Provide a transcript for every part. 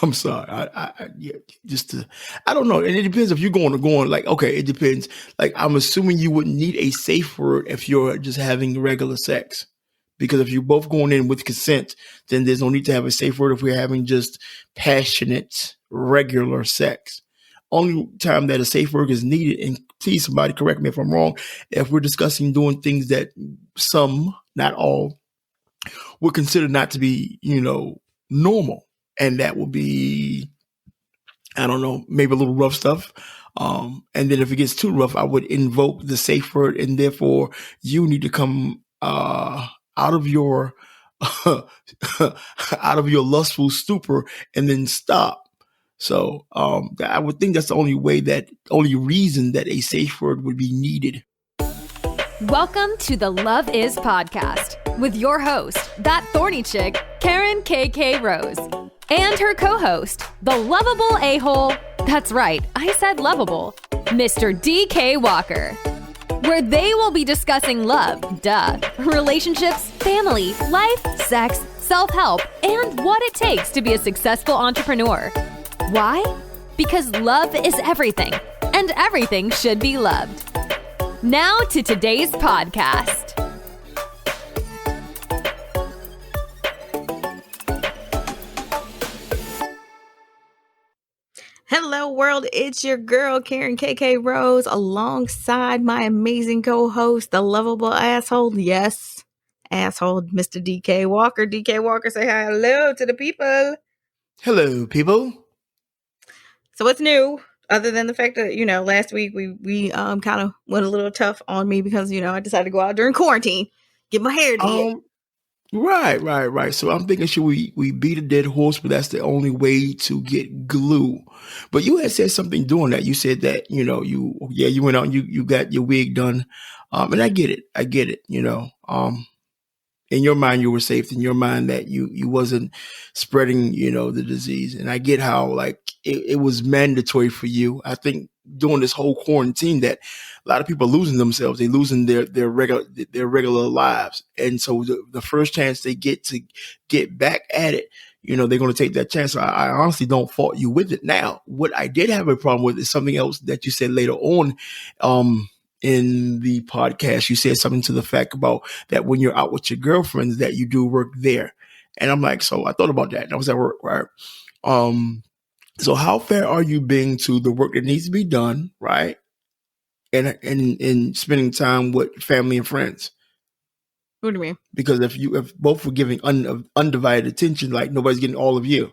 I'm sorry. Yeah, I don't know. And it depends if you're going like, okay, it depends. Like, I'm assuming you wouldn't need a safe word if you're just having regular sex. Because if you're both going in with consent, then there's no need to have a safe word if we're having just passionate, regular sex. Only time that a safe word is needed, and please somebody correct me if I'm wrong, if we're discussing doing things that some, not all, would consider not to be, normal. And that would be, I don't know, maybe a little rough stuff. And then if it gets too rough, I would invoke the safe word, and therefore you need to come out of your out of your lustful stupor and then stop. So I would think that's the only reason that a safe word would be needed. Welcome to the Love Is podcast with your host, that thorny chick, Karen KK Rose, and her co-host, the lovable a-hole, that's right, I said lovable, Mr. DK Walker, where they will be discussing love, relationships, family, life, sex, self-help, and what it takes to be a successful entrepreneur. Why? Because love is everything, and everything should be loved. Now to today's podcast. Hello world, it's your girl Karen KK Rose alongside my amazing co-host, the lovable asshole. Yes, asshole, Mr. DK Walker. DK Walker, say hello to the people. Hello, people. So what's new? Other than the fact that, last week we kind of went a little tough on me because, I decided to go out during quarantine, get my hair did. Right. So I'm thinking, should we beat a dead horse, but that's the only way to get glue. But you had said something doing that. You said that, you went out and you got your wig done. And I get it, in your mind, you were safe. In your mind that you wasn't spreading, the disease. And I get how like it was mandatory for you. I think during this whole quarantine that a lot of people are losing themselves. They're losing their regular lives. And so the first chance they get to get back at it, they're going to take that chance. So I honestly don't fault you with it. Now, what I did have a problem with is something else that you said later on, in the podcast. You said something to the fact about that when you're out with your girlfriends that you do work there. And I'm like, so I thought about that and I was at work, right? So how fair are you being to the work that needs to be done, right? And spending time with family and friends? What do you mean? Because if both were giving undivided attention, like nobody's getting all of you.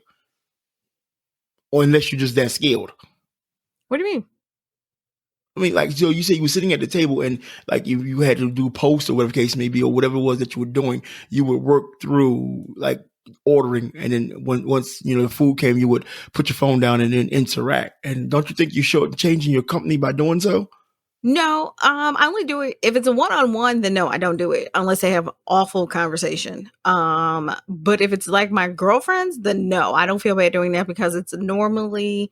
Or unless you're just that skilled. What do you mean? I mean, like, so you say you were sitting at the table and like you had to do posts or whatever case may be, or whatever it was that you were doing, you would work through like ordering. And then once, the food came, you would put your phone down and then interact. And don't you think you showed changing your company by doing so? No, I only do it if it's a one-on-one, then no, I don't do it unless they have awful conversation. But if it's like my girlfriends, then no, I don't feel bad doing that because it's normally,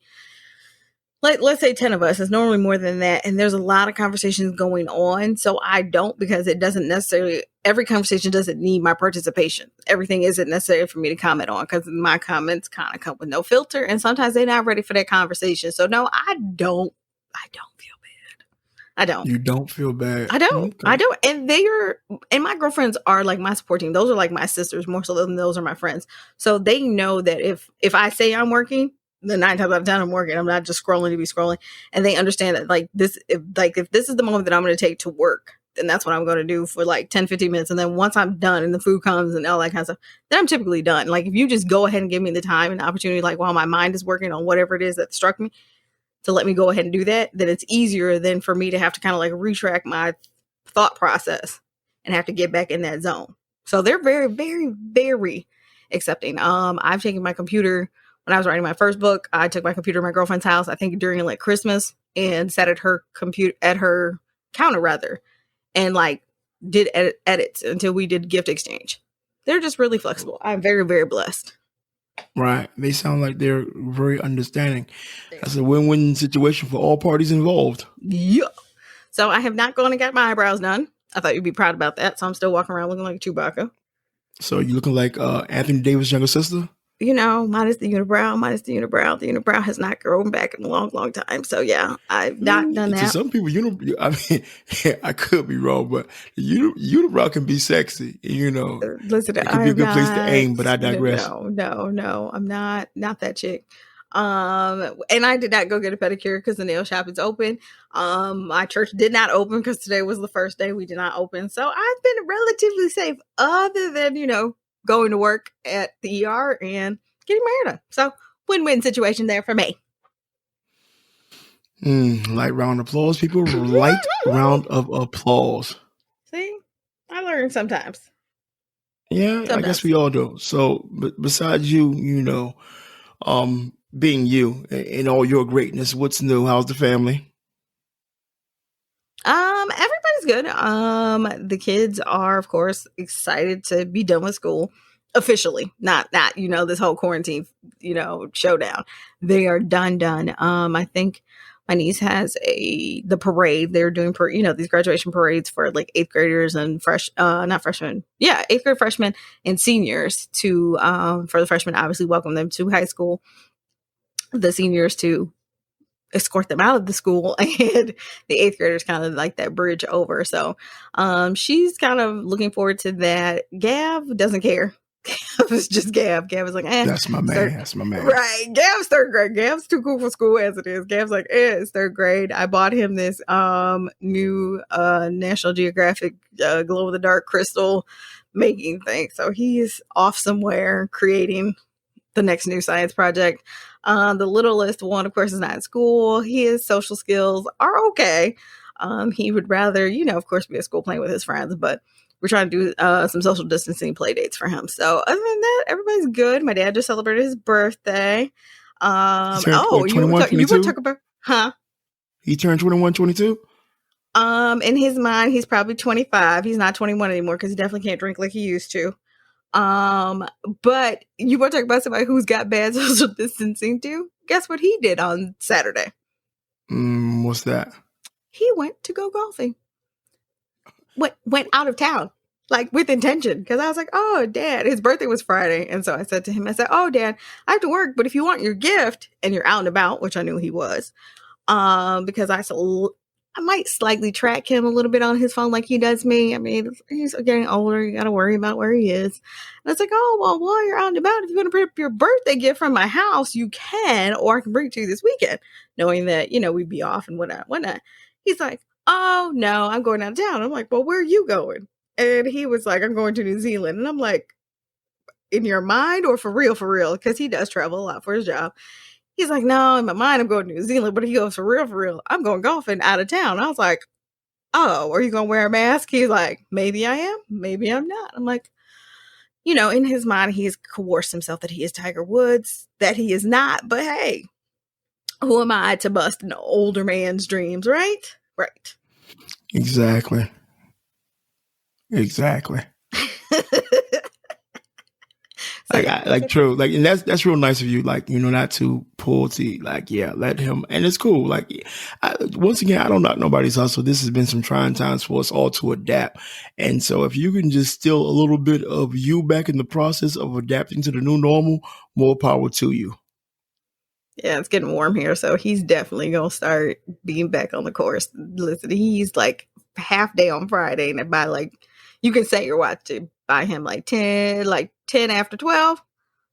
let's say 10 of us, it's normally more than that. And there's a lot of conversations going on. So I don't, because it doesn't necessarily, every conversation doesn't need my participation. Everything isn't necessary for me to comment on because my comments kind of come with no filter. And sometimes they're not ready for that conversation. So no, I don't feel bad. I don't. You don't feel bad? I don't. Okay. I don't. And my girlfriends are like my support team. Those are like my sisters more so than those are my friends. So they know that if I say I'm working, the 9 times out of 10 I'm working. I'm not just scrolling to be scrolling. And they understand that like this, if this is the moment that I'm going to take to work, then that's what I'm going to do for like 10, 15 minutes. And then once I'm done and the food comes and all that kind of stuff, then I'm typically done. Like if you just go ahead and give me the time and the opportunity, like while my mind is working on whatever it is that struck me, to let me go ahead and do that, then it's easier than for me to have to kind of like retract my thought process and have to get back in that zone. So they're very, very, very accepting. I've taken my computer when I was writing my first book. I took my computer to my girlfriend's house, I think during like Christmas, and sat at her counter rather, and like did edits until we did gift exchange. They're just really flexible. I'm very, very blessed. Right. They sound like they're very understanding. That's a win-win situation for all parties involved. Yeah. So I have not gone and got my eyebrows done. I thought you'd be proud about that. So I'm still walking around looking like Chewbacca. So you looking like Anthony Davis' younger sister? minus the unibrow, minus the unibrow. The unibrow has not grown back in a long, long time. So yeah, I've not done To that. some people, I mean, I could be wrong, but unibrow can be sexy. Listen, It could be a I'm good place to not. aim, but I digress. No. I'm not that chick. And I did not go get a pedicure because the nail shop is open. My church did not open because today was the first day we did not open. So I've been relatively safe, other than going to work at the ER and getting my hair done. So win-win situation there for me. Light round of applause, people. Light round of applause. See, I learn sometimes. Yeah, I guess we all do. So, besides you, being you in all your greatness, what's new? How's the family? Everybody's good. The kids are, of course, excited to be done with school officially. Not this whole quarantine, showdown. They are done. I think my niece has the parade. They're doing these graduation parades for like 8th graders and not freshmen. Yeah, 8th grade freshmen and seniors to for the freshmen, obviously welcome them to high school. The seniors to escort them out of the school, and the 8th graders kind of like that bridge over. So she's kind of looking forward to that. Gav doesn't care. Gav is just Gav. Gav is like, that's my man. That's my man. Right. Gav's 3rd grade. Gav's too cool for school as it is. Gav's like, it's 3rd grade. I bought him this new National Geographic glow in the dark crystal making thing. So he's off somewhere creating the next new science project. The littlest one, of course, is not in school. His social skills are okay. He would rather, of course, be at school playing with his friends, but we're trying to do some social distancing play dates for him. So other than that, everybody's good. My dad just celebrated his birthday. You want to talk about, huh? He turned 21, 22? In his mind, he's probably 25. He's not 21 anymore because he definitely can't drink like he used to. But you want to talk about somebody who's got bad social distancing too? Guess what he did on Saturday? What's that? He went to go golfing. Went out of town, like with intention. Because I was like, oh, Dad, his birthday was Friday. And so I said to him, oh, Dad, I have to work, but if you want your gift and you're out and about, which I knew he was, because I might slightly track him a little bit on his phone like he does me. I mean, he's getting older. You got to worry about where he is. And it's like, oh, well, while you're out and about, if you want to bring up your birthday gift from my house, you can, or I can bring it to you this weekend, knowing that, we'd be off and whatnot. He's like, oh, no, I'm going out of town. I'm like, well, where are you going? And he was like, I'm going to New Zealand. And I'm like, in your mind or for real? Because he does travel a lot for his job. He's like, no, in my mind, I'm going to New Zealand, but he goes, for real, I'm going golfing out of town. I was like, oh, are you going to wear a mask? He's like, maybe I am, maybe I'm not. I'm like, in his mind, he has coerced himself that he is Tiger Woods, that he is not. But hey, who am I to bust an older man's dreams, right? Right. Exactly. True. And that's real nice of you. Not to pull teeth. Let him. And it's cool. Once again, I don't knock nobody's hustle. This has been some trying times for us all to adapt. And so if you can just steal a little bit of you back in the process of adapting to the new normal, more power to you. Yeah, it's getting warm here. So he's definitely going to start being back on the course. Listen, he's like half day on Friday. And by you can set your watch to buy him 10 after 12.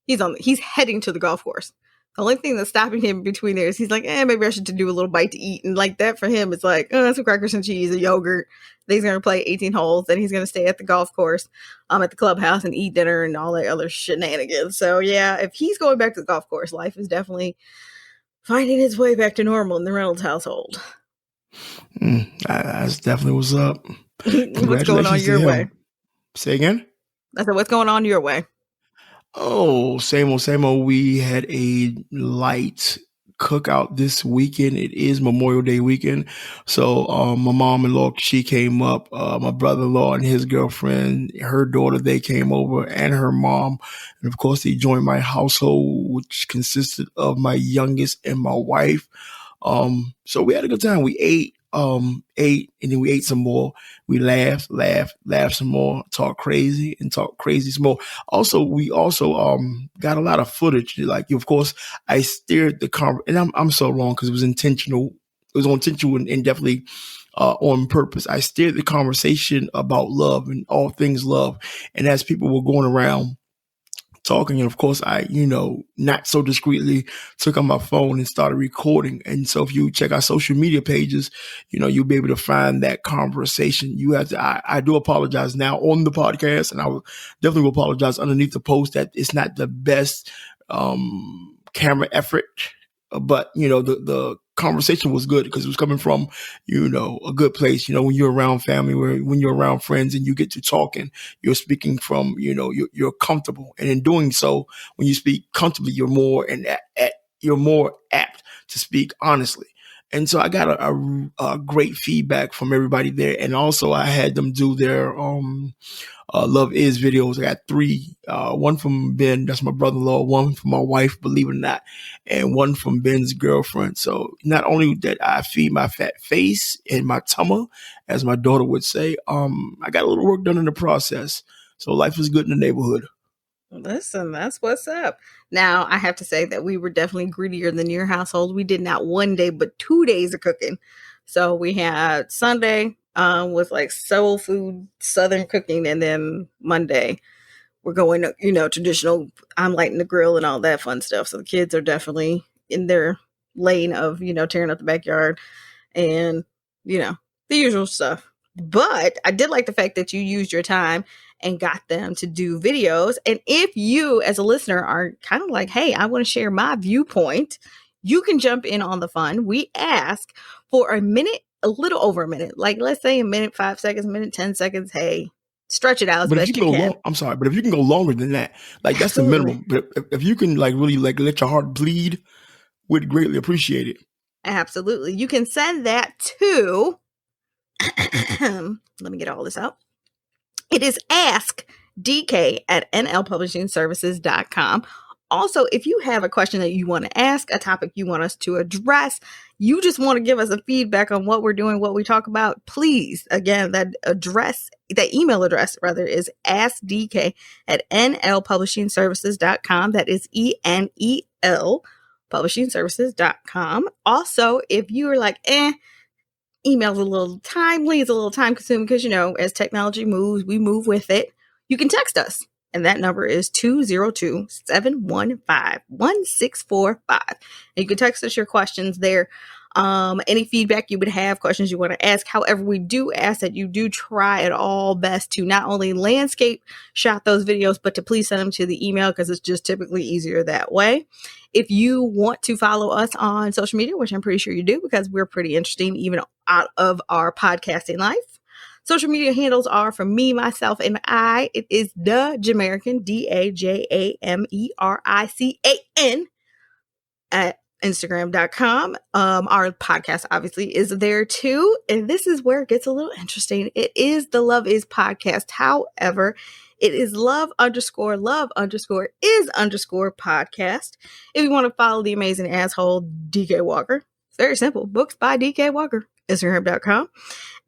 He's heading to the golf course. The only thing that's stopping him between there is he's like, maybe I should do a little bite to eat. And that for him, it's like, some crackers and cheese, a yogurt. Then he's going to play 18 holes. Then he's going to stay at the golf course, at the clubhouse and eat dinner and all that other shenanigans. So yeah, if he's going back to the golf course, life is definitely finding its way back to normal in the Reynolds household. That's definitely what's up. What's going on your way? Say again? I said, what's going on your way? Oh, same old. We had a light cookout this weekend. It is Memorial Day weekend. So my mom-in-law, she came up. My brother-in-law and his girlfriend, her daughter, they came over, and her mom. And of course, they joined my household, which consisted of my youngest and my wife. So we had a good time. We ate. ate, and then we ate some more. We laughed some more, talk crazy some more. Also, we got a lot of footage. Like, of course, I steered the and I'm so wrong because it was intentional. It was intentional and definitely on purpose. I steered the conversation about love and all things love. And as people were going around talking, and of course I, not so discreetly took out my phone and started recording. And so if you check our social media pages, you'll be able to find that conversation. You have to, I do apologize now on the podcast, and I will definitely apologize underneath the post that it's not the best camera effort, but the conversation was good because it was coming from, a good place. When you're around family, when you're around friends and you get to talking, you're speaking from, you're comfortable. And in doing so, when you speak comfortably, you're more apt to speak honestly. And so I got a great feedback from everybody there. And also I had them do their, Love Is videos. I got 3, one from Ben, that's my brother-in-law, one from my wife, believe it or not, and one from Ben's girlfriend. So not only that I feed my fat face and my tummy, as my daughter would say, I got a little work done in the process. So life is good in the neighborhood. Listen, that's what's up. Now, I have to say that we were definitely greedier than your household. We did not 1 day, but 2 days of cooking. So we had Sunday, with like soul food, Southern cooking. And then Monday, we're going to, traditional, I'm lighting the grill and all that fun stuff. So the kids are definitely in their lane of, tearing up the backyard and, the usual stuff. But I did like the fact that you used your time and got them to do videos. And if you, as a listener, are kind of like, hey, I want to share my viewpoint, you can jump in on the fun. We ask for a minute, a little over a minute, like let's say a minute, 5 seconds, a minute, 10 seconds. Hey, stretch it out as best you can. I'm sorry, but if you can go longer than that, like that's the minimum. But if you can like really like let your heart bleed, we'd greatly appreciate it. Absolutely. You can send that to, let me get all this out. It is askdk@nlpublishingservices.com. Also, if you have a question that you want to ask, a topic you want us to address, you just want to give us a feedback on what we're doing, what we talk about, please, again, that email address is askdk@nlpublishingservices.com. That is ENEL publishingservices.com. Also, if you're like, email's a little timely, it's a little time consuming because, as technology moves, we move with it. You can text us. And that number is 202-715-1645. And you can text us your questions there. Any feedback you would have, questions you want to ask. However, we do ask that you do try at all best to not only landscape shot those videos, but to please send them to the email because it's just typically easier that way. If you want to follow us on social media, which I'm pretty sure you do because we're pretty interesting even out of our podcasting life. Social media handles are for me, myself, and I. It is the Jamerican, DAJAMERICAN at Instagram.com. Our podcast obviously is there too. And this is where it gets a little interesting. It is the Love Is podcast. However, it is love_is podcast. If you want to follow the amazing asshole DK Walker, it's very simple. Books by DK Walker, Instagram.com.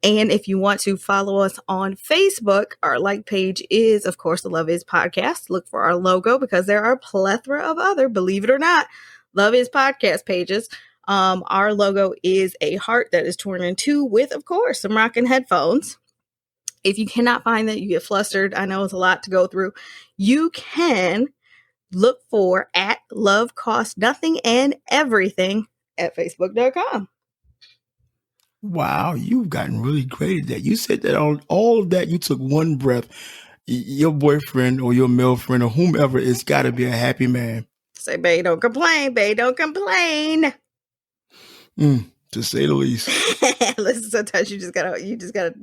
And if you want to follow us on Facebook, our like page is, of course, the Love Is podcast. Look for our logo because there are a plethora of other, believe it or not, Love Is podcast pages. Our logo is a heart that is torn in two with, of course, some rocking headphones. If you cannot find that, you get flustered. I know it's a lot to go through. You can look for at Love Costs Nothing and Everything at Facebook.com. Wow, you've gotten really great at that. You said that on all of that, you took one breath. Your boyfriend or your male friend or whomever is got to be a happy man. Say, babe, don't complain. Babe, don't complain. To say the least. Listen, sometimes you just gotta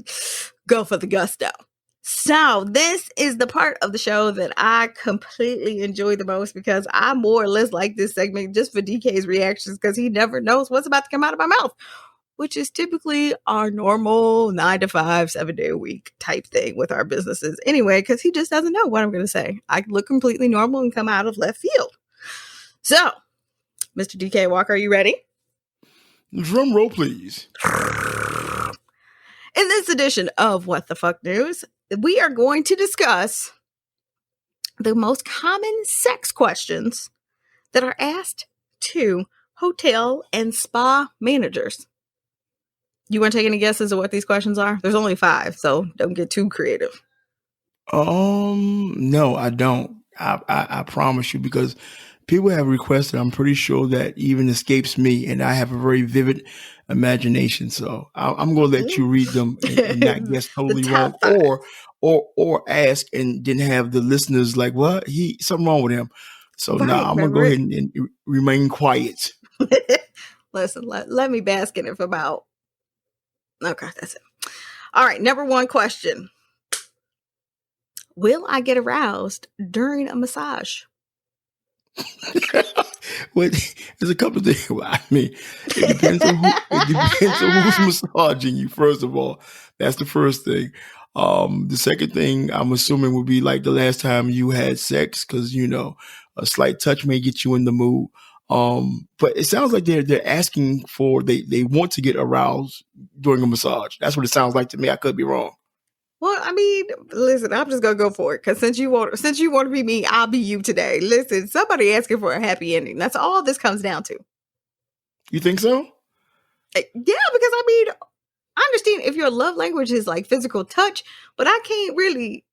go for the gusto. So this is the part of the show that I completely enjoy the most because I more or less like this segment just for DK's reactions because he never knows what's about to come out of my mouth, which is typically our normal 9 to 5, 7 day a week type thing with our businesses anyway, because he just doesn't know what I'm going to say. I look completely normal and come out of left field. So, Mr. DK Walker, are you ready? Drum roll, please. In this edition of What the Fuck News, we are going to discuss the most common sex questions that are asked to hotel and spa managers. You want to take any guesses of what these questions are? There's only 5, so don't get too creative. No, I don't. I promise you, because people have requested. I'm pretty sure that even escapes me, and I have a very vivid imagination. So I'm going to let you read them and not guess totally wrong, 5. or ask and then have the listeners like, what? Something wrong with him. So Right, I'm gonna go ahead and remain quiet. Listen, let me bask in it for about. Okay, that's it. All right, number 1 question. Will I get aroused during a massage? Well, there's a couple of things. I mean, it depends on who's massaging you. First of all, that's the first thing. The second thing I'm assuming would be like the last time you had sex, because a slight touch may get you in the mood. But it sounds like they're asking for they want to get aroused during a massage. That's what it sounds like to me. I could be wrong. Well, I mean, listen, I'm just gonna go for it because since you want to be me, I'll be you today. Listen, somebody asking for a happy ending. That's all this comes down to. You think so? Yeah, because I mean, I understand if your love language is like physical touch, but I can't really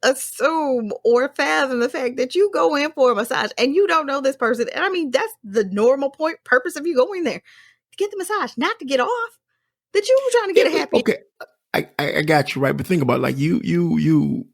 assume or fathom the fact that you go in for a massage and you don't know this person. And I mean, that's the normal purpose of you going there, to get the massage, not to get off. That you were trying to get a happy. Okay. I got you right, but think about it, like you don't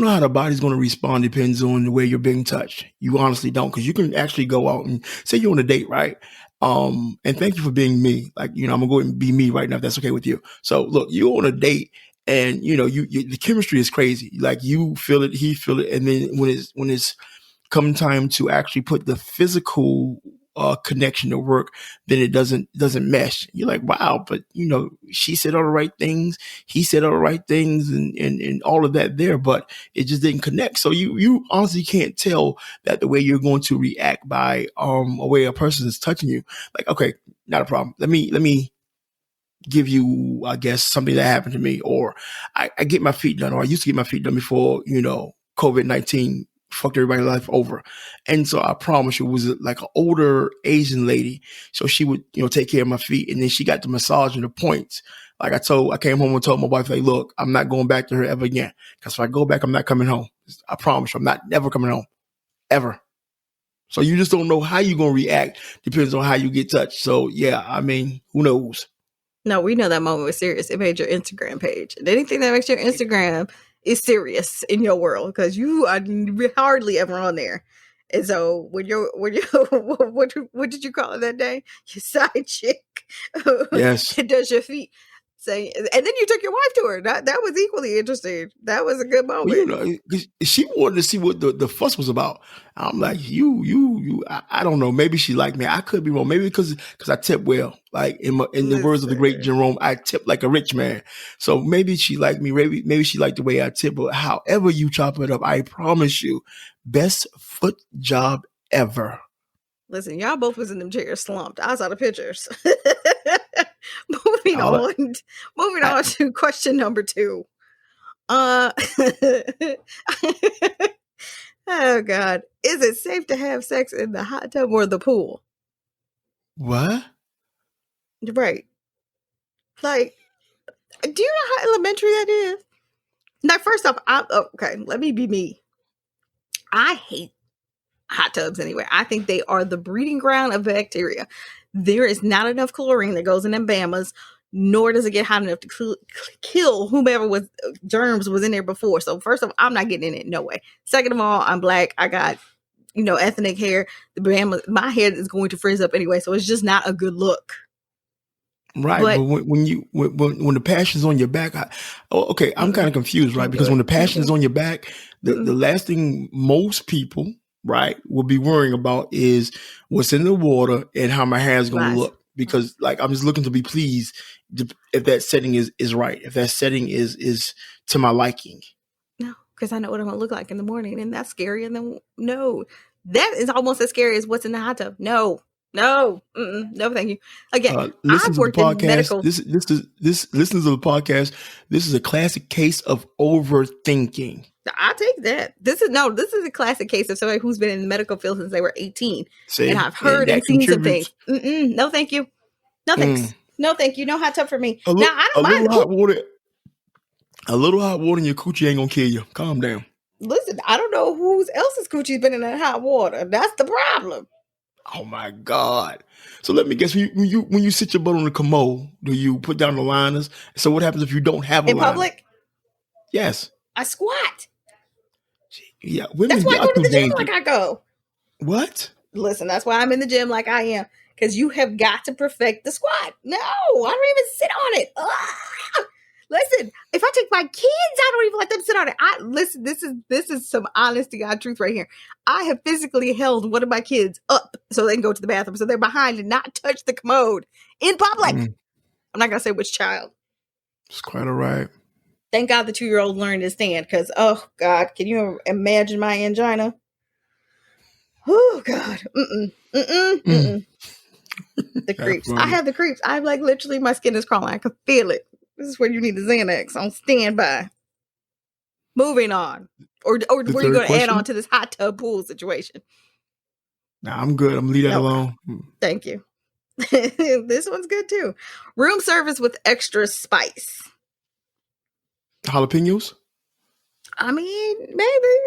know how the body's going to respond. Depends on the way you're being touched. You honestly don't, because you can actually go out and say you're on a date, right? And thank you for being me. Like I'm gonna go and be me right now, if that's okay with you. So look, you're on a date, and you the chemistry is crazy. Like you feel it, he feel it, and then when it's come time to actually put the physical connection to work, then it doesn't mesh. You're like, wow, but she said all the right things, he said all the right things, and all of that there, but it just didn't connect. So you honestly can't tell that the way you're going to react by a way a person is touching you. Like, okay, not a problem. Let me give you, I guess, something that happened to me, or I get my feet done, or I used to get my feet done before COVID-19 fucked everybody's life over. And so I promise you, it was like an older Asian lady. So she would, take care of my feet. And then she got the massage and the points. Like I came home and told my wife, like, look, I'm not going back to her ever again. Because if I go back, I'm not coming home. I promise you, I'm not never coming home. Ever. So you just don't know how you're going to react. Depends on how you get touched. So yeah, I mean, who knows? No, we know that moment was serious. It made your Instagram page. And anything that makes your Instagram is serious in your world, because you are hardly ever on there. And so when you what did you call it that day? Your side chick. Yes. Does your feet say, and then you took your wife to her. That was equally interesting. That was a good moment. Well, she wanted to see what the fuss was about. I'm like, I don't know. Maybe she liked me. I could be wrong. Maybe because I tip well. Like in the words of the great Jerome, I tip like a rich man. So maybe she liked me. Maybe she liked the way I tip. But however you chop it up, I promise you, best foot job ever. Listen, y'all both was in them chairs slumped. I saw the pictures. Moving on to question number 2. Oh God. Is it safe to have sex in the hot tub or the pool? What? Right. Like, do you know how elementary that is? Now, first off, okay, let me be me. I hate hot tubs anyway. I think they are the breeding ground of bacteria. There is not enough chlorine that goes in them Bamas, nor does it get hot enough to kill whomever germs was in there before. So first of all, I'm not getting in it, no way. Second of all, I'm black. I got, ethnic hair. The Bama, my head is going to frizz up anyway, so it's just not a good look. Right, but when the passion's on your back, I'm kind of confused, right? Because when the passion is on your back, the last thing most people, right, will be worrying about is what's in the water and how my hair is going to look. Because like I'm just looking to be pleased if that setting is right, if that setting is to my liking. No, because I know what I'm going to look like in the morning, and that's scary. And then no, that is almost as scary as what's in the hot tub. No. No, no, thank you. Again, Listen I've to the worked in podcast. medical. This listen to the podcast. This is a classic case of overthinking. I take that. This is a classic case of somebody who's been in the medical field since they were 18, and See, I've and heard and that seen some things. contributes. No, thank you. No thanks. No, thank you. No hot tub for me. A, Now look, I a don't mind. little hot water. A little hot water in your coochie ain't gonna kill you. Calm down. Listen, I don't know whose else's coochie's been in that hot water. That's the problem. Oh my God. So let me guess. When you sit your butt on the commode, do you put down the liners? So what happens if you don't have a In liner? public, Yes. I squat. Yeah. Women, That's why I y'all go to too the gym dangerous. like I go. What? Listen, that's why I'm in the gym like I am. Because you have got to perfect the squat. No, I don't even sit on it. Ugh. Listen, if I take my kids, I don't even let them sit on it. Listen, this is some honest to God truth right here. I have physically held one of my kids up so they can go to the bathroom, so they're behind and not touch the commode in public. I'm not gonna say which child. It's quite all right. Thank God the 2-year-old learned to stand, because oh God, can you imagine my angina? Oh God. The creeps. I have the creeps. I'm like literally my skin is crawling. I can feel it. This is where you need the Xanax on standby. Moving on. Or were you going to add on to this hot tub pool situation? Nah, I'm good. I'm gonna leave that alone. Thank you. This one's good too. Room service with extra spice. Jalapenos? I mean, maybe.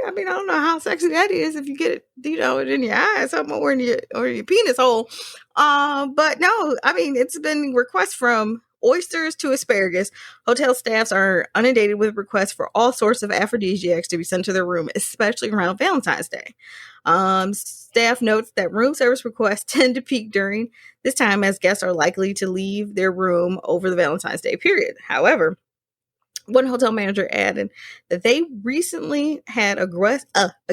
I mean, I don't know how sexy that is if you get it, it in your eye, something, or in your penis hole. But no, I mean, it's been requests from oysters to asparagus. Hotel staffs are inundated with requests for all sorts of aphrodisiacs to be sent to their room, especially around Valentine's Day. Staff notes that room service requests tend to peak during this time, as guests are likely to leave their room over the Valentine's Day period. However, one hotel manager added that they recently had a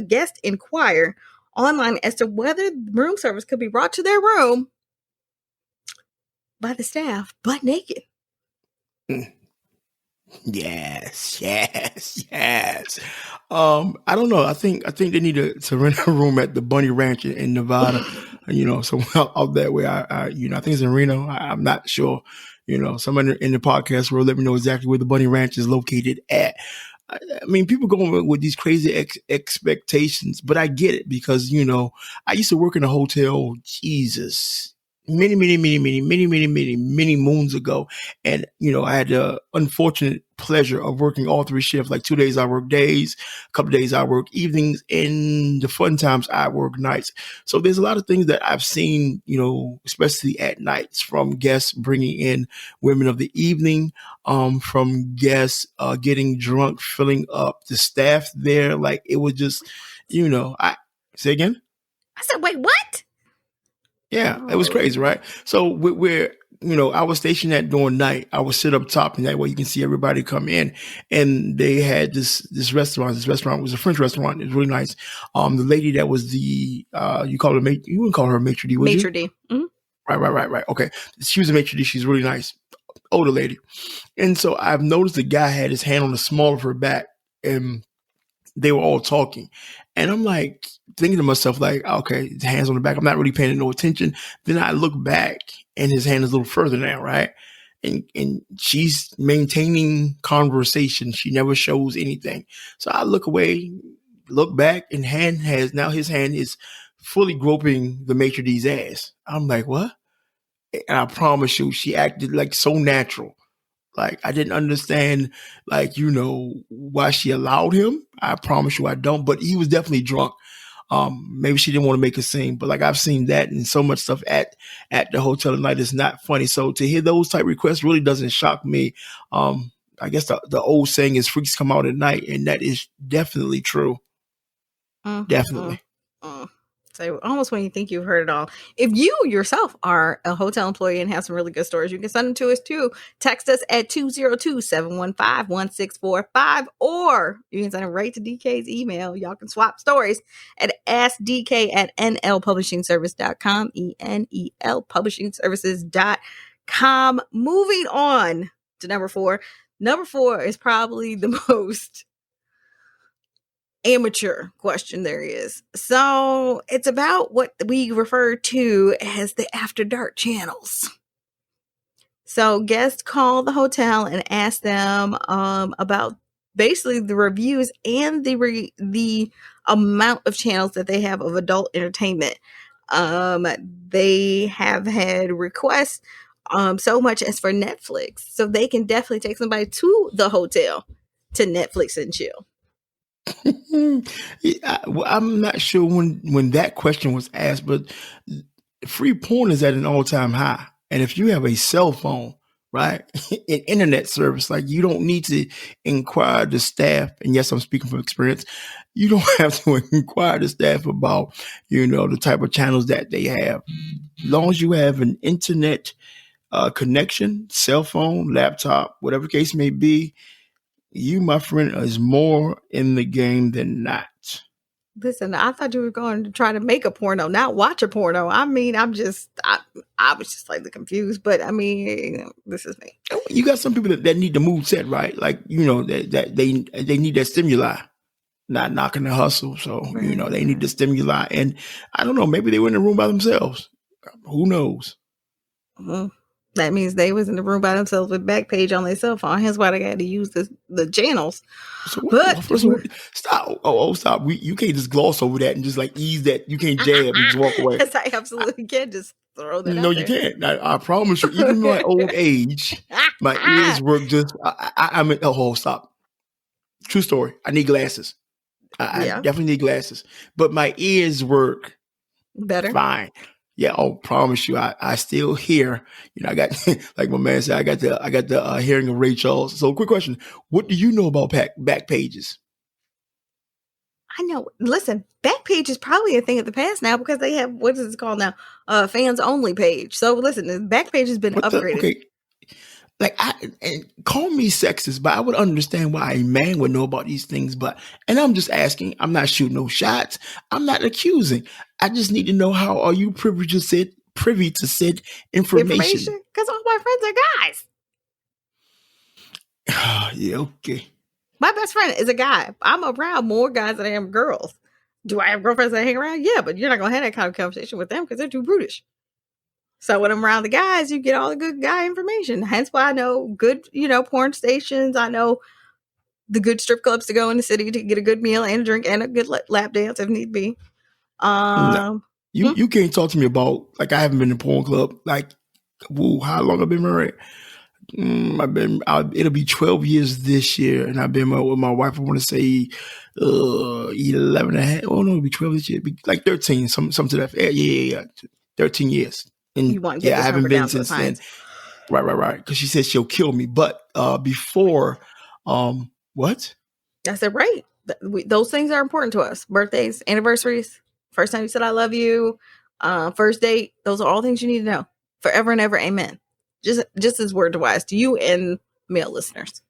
guest inquire online as to whether room service could be brought to their room by the staff butt naked. Yes. I don't know. I think they need to rent a room at the Bunny Ranch in Nevada. Somewhere out that way. I think it's in Reno. I'm not sure. Someone in the podcast will let me know exactly where the Bunny Ranch is located at. I mean, people go with these crazy expectations, but I get it because, I used to work in a hotel, Jesus, many moons ago. And, I had the unfortunate pleasure of working all 3 shifts. Like 2 days I work days, a couple of days I work evenings, and the fun times I work nights. So there's a lot of things that I've seen, especially at nights, from guests bringing in women of the evening, from guests getting drunk, filling up the staff there. Like it was just, I say again. I said, wait, what? Yeah, it was crazy, right? So we're I was stationed at during night. I would sit up top, and that way you can see everybody come in. And they had this restaurant. This restaurant was a French restaurant. It was really nice. The lady that was the you wouldn't call her maitre d', would you? Maitre d'. Mm-hmm. Right. Okay, she was a maitre d'. She's really nice, older lady. And so I've noticed the guy had his hand on the small of her back, and they were all talking. And I'm like thinking to myself, like, okay, his hand's on the back. I'm not really paying no attention. Then I look back and his hand is a little further now, right? And she's maintaining conversation. She never shows anything. So I look away, look back, and his hand is fully groping the maitre d's ass. I'm like, what? And I promise you, she acted like so natural. Like, I didn't understand, why she allowed him. I promise you I don't, but he was definitely drunk. Maybe she didn't want to make a scene, but like I've seen that and so much stuff at the hotel tonight is not funny. So to hear those type requests really doesn't shock me. I guess the old saying is freaks come out at night, and that is definitely true. Definitely. So almost when you think you've heard it all. If you yourself are a hotel employee and have some really good stories, you can send them to us too. Text us at 202-715-1645, or you can send them right to DK's email. Y'all can swap stories at askdk@nlpublishingservice.com, enelpublishingservices.com. Moving on to number 4. Number 4 is probably the most amateur question there is. So it's about what we refer to as the after dark channels. So guests call the hotel and ask them about basically the reviews and the amount of channels that they have of adult entertainment. They have had requests so much as for Netflix. So they can definitely take somebody to the hotel to Netflix and chill. I'm not sure when that question was asked, but free porn is at an all-time high. And if you have a cell phone, right, an internet service, like you don't need to inquire the staff. And yes, I'm speaking from experience. You don't have to inquire the staff about, the type of channels that they have. As long as you have an internet connection, cell phone, laptop, whatever case may be, you, my friend, is more in the game than not. Listen, I thought you were going to try to make a porno, not watch a porno. I mean, I was just like confused, but I mean, this is me. You got some people that need the mood set, right? Like, that they need that stimuli, not knocking the hustle. So, Right. They need the stimuli. And I don't know, maybe they were in the room by themselves. Who knows? Mm-hmm. That means they was in the room by themselves with Backpage on their cell phone. Hence why they got to use the channels. So But first of all, stop. Stop. You can't just gloss over that and just like ease that. You can't jab and just walk away. Yes, I absolutely can just throw that. No, you can't. I promise you. Even in my old age, my ears work just. I mean, stop. True story. I need glasses. I definitely need glasses, but my ears work better. Fine. Yeah, I'll promise you, I still hear. I got like my man said, I got the hearing of Ray Charles. So, quick question: what do you know about back pages? I know. Listen, Backpage is probably a thing of the past now because they have what is it called now? Fans only page. So listen, the Backpage has been upgraded. Okay. Like and call me sexist, but I would understand why a man would know about these things. And I'm just asking. I'm not shooting no shots. I'm not accusing. I just need to know how are you privy to said information? Because all my friends are guys. Yeah, okay. My best friend is a guy. I'm around more guys than I am girls. Do I have girlfriends that hang around? Yeah, but you're not gonna have that kind of conversation with them because they're too brutish. So when I'm around the guys, you get all the good guy information. Hence why I know good, porn stations. I know the good strip clubs to go in the city to get a good meal and a drink and a good lap dance if need be. No, you can't talk to me about, like, I haven't been to a porn club. Like, how long I've been married? It'll be 12 years this year, and I've been with my wife. I want to say 11 and a half. Oh no, it'll be 12 this year. It'll be like 13, some to that. Yeah. 13 years. And you want to get I haven't been since then. Right. Because she said she'll kill me. But before, what? I said, right. Those things are important to us. Birthdays, anniversaries, first time you said I love you, first date. Those are all things you need to know. Forever and ever, amen. Just as word to wise to you and male listeners.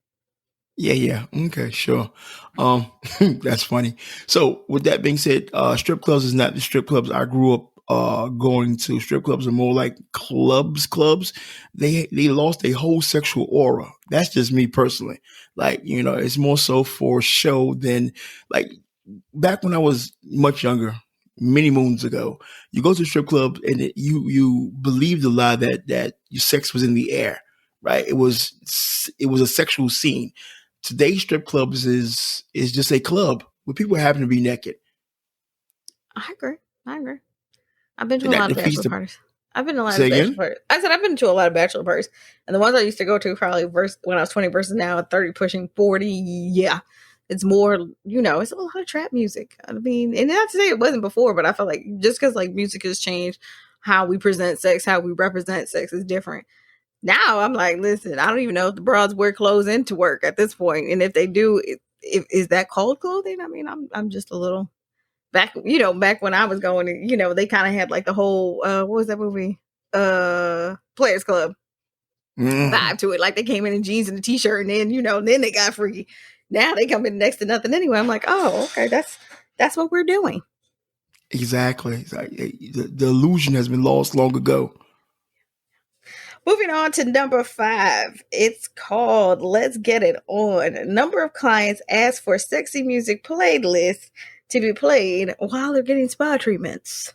Yeah. Okay, sure. That's funny. So with that being said, strip clubs is not the strip clubs I grew up going to. Strip clubs are more like clubs. They lost a whole sexual aura. That's just me personally. Like, it's more so for show than, like, back when I was much younger, many moons ago, you go to a strip club and you believe the lie that your sex was in the air, right? It was a sexual scene. Today's strip clubs is just a club where people happen to be naked. I agree. I've been to a lot of bachelor parties. I've been to a lot of bachelor parties. I said I've been to a lot of bachelor parties, and the ones I used to go to probably when I was 20 versus now at 30, pushing 40. Yeah, it's more. It's a lot of trap music. I mean, and not to say it wasn't before, but I feel like just because like music has changed, how we present sex, how we represent sex is different. Now I'm like, listen, I don't even know if the broads wear clothes into work at this point, and if they do, is that called clothing? I mean, I'm just a little. Back when I was going, they kind of had like the whole, what was that movie? Players Club vibe to it. Like they came in jeans and a t-shirt and then they got freaky. Now they come in next to nothing anyway. I'm like, oh, okay. That's what we're doing. Exactly. The illusion has been lost long ago. Moving on to number 5. It's called Let's Get It On. A number of clients ask for sexy music playlists to be played while they're getting spa treatments.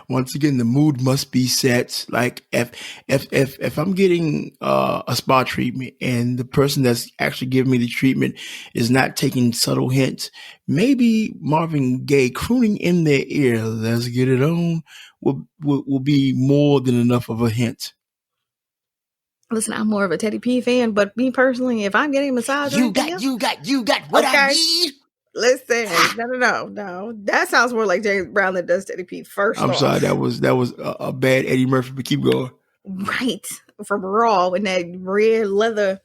Once again, the mood must be set. Like if I'm getting a spa treatment and the person that's actually giving me the treatment is not taking subtle hints, maybe Marvin Gaye crooning in their ear, "Let's get it on," will be more than enough of a hint. Listen, I'm more of a Teddy P fan, but me personally, if I'm getting a massage, You got what I need. Listen, no. That sounds more like James Brown than does Teddy P. First I'm off, sorry, that was a bad Eddie Murphy, but keep going. Right, from Raw in that red leather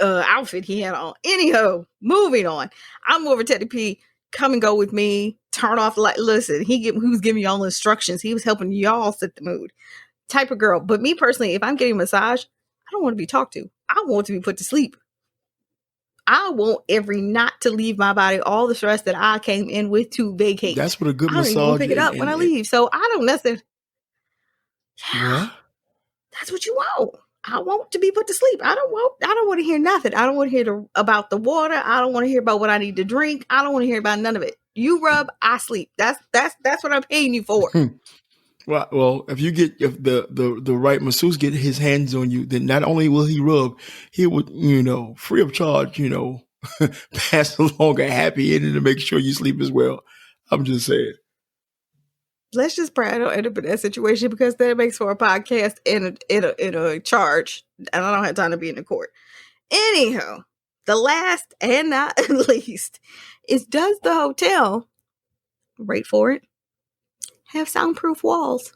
outfit he had on. Anyhow, moving on. I'm more of a Teddy P. Come and go with me. Turn off the light. Listen, he was giving y'all instructions. He was helping y'all set the mood. Type of girl. But me personally, if I'm getting a massage, I don't want to be talked to. I want to be put to sleep. I want every knot to leave my body, all the stress that I came in with to vacate. That's what a good I don't massage. even want to pick it up when I leave. So I don't necessarily. What? That's what you want. I want to be put to sleep. I don't want to hear nothing. I don't want to hear about the water. I don't want to hear about what I need to drink. I don't want to hear about none of it. You rub, I sleep. That's what I'm paying you for. Well, if the right masseuse get his hands on you, then not only will he rub, he would, free of charge, pass along a happy ending to make sure you sleep as well. I'm just saying. Let's just pray I don't end up in that situation, because that makes for a podcast in a charge, and I don't have time to be in the court. Anyhow, the last and not least is, does the hotel, wait for it, have soundproof walls?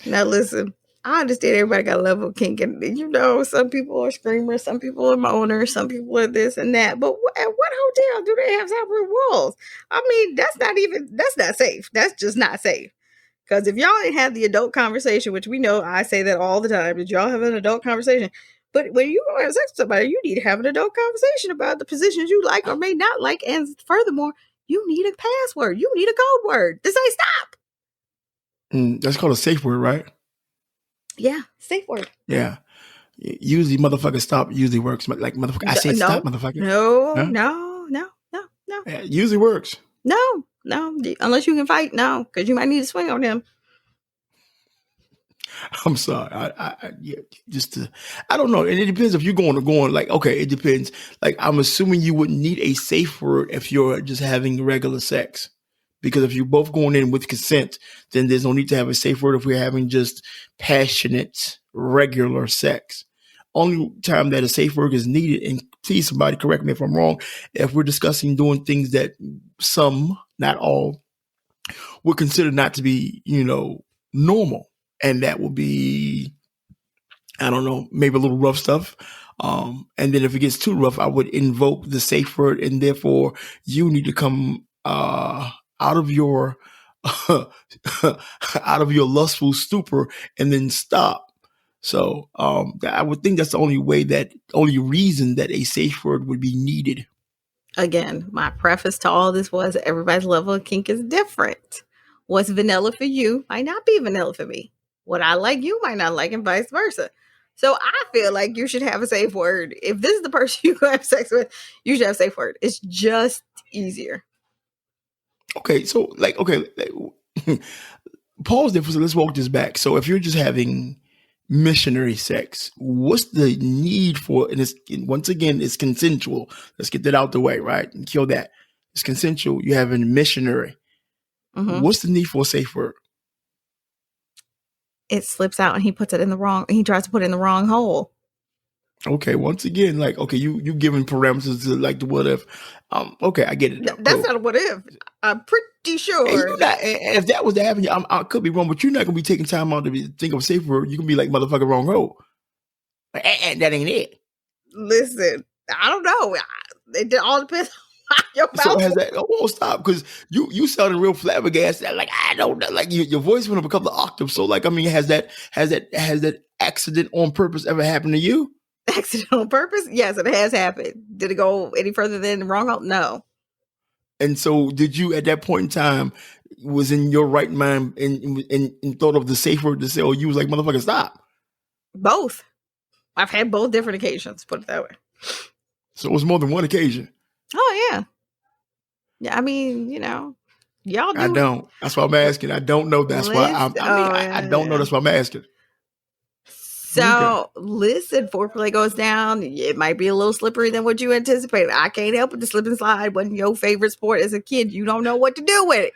Now listen, I understand everybody got a level of kink, and some people are screamers, some people are moaners, some people are this and that. But at what hotel do they have soundproof walls? I mean, that's not safe. That's just not safe. Because if y'all ain't had the adult conversation, which we know I say that all the time, did y'all have an adult conversation? But when you go have sex with somebody, you need to have an adult conversation about the positions you like or may not like. And furthermore, you need a password. You need a code word to say stop. That's called a safe word, right? Yeah, safe word. Yeah. Usually motherfucker stop usually works. Like motherfucker, I say stop, motherfucker. No. Yeah, usually works. No. Unless you can fight, no, because you might need to swing on them. I'm sorry. I don't know. And it depends if you're going like, okay, it depends. Like, I'm assuming you wouldn't need a safe word if you're just having regular sex. Because if you're both going in with consent, then there's no need to have a safe word if we're having just passionate, regular sex. Only time that a safe word is needed, and please somebody correct me if I'm wrong, if we're discussing doing things that some, not all, would consider not to be, normal. And that will be, I don't know, maybe a little rough stuff. And then if it gets too rough, I would invoke the safe word, and therefore you need to come out of your lustful stupor and then stop. So I would think that's the only reason that a safe word would be needed. Again, my preface to all this was everybody's level of kink is different. What's vanilla for you might not be vanilla for me. What I like, you might not like, and vice versa. So I feel like you should have a safe word. If this is the person you're going to have sex with, you should have a safe word. It's just easier. Okay, so pause there for a second. Let's walk this back. So if you're just having missionary sex, what's the need for? And once again, it's consensual. Let's get that out the way, right? And kill that. It's consensual. You're having missionary. Mm-hmm. What's the need for a safe word? It slips out and he tries to put it in the wrong hole. Okay, once again, you giving parameters to like the what if. Okay, I get it. That's not a what if. I'm pretty sure. If that was to happen, I could be wrong, but you're not gonna be taking time out to think of a safe word. You can be like motherfucker wrong hole. And that ain't it. Listen, I don't know. It all depends on your mouth. So has that? Oh, stop, because you sounded real flabbergasted. Like, I don't know. Like your voice went up a couple of octaves. So has that accident on purpose ever happened to you? Accident on purpose? Yes, it has happened. Did it go any further than the wrong hole? No. And so did you, at that point in time, was in your right mind and thought of the safe word to say, or you was like, motherfucker, stop? Both. I've had both different occasions, put it that way. So it was more than one occasion. Oh, yeah. Yeah, I mean, y'all do. I don't. That's why I'm asking. I don't know. That's why I don't know. That's why I'm asking. So, listen, foreplay goes down. It might be a little slippery than what you anticipated. I can't help it. The slip and slide wasn't your favorite sport as a kid. You don't know what to do with it.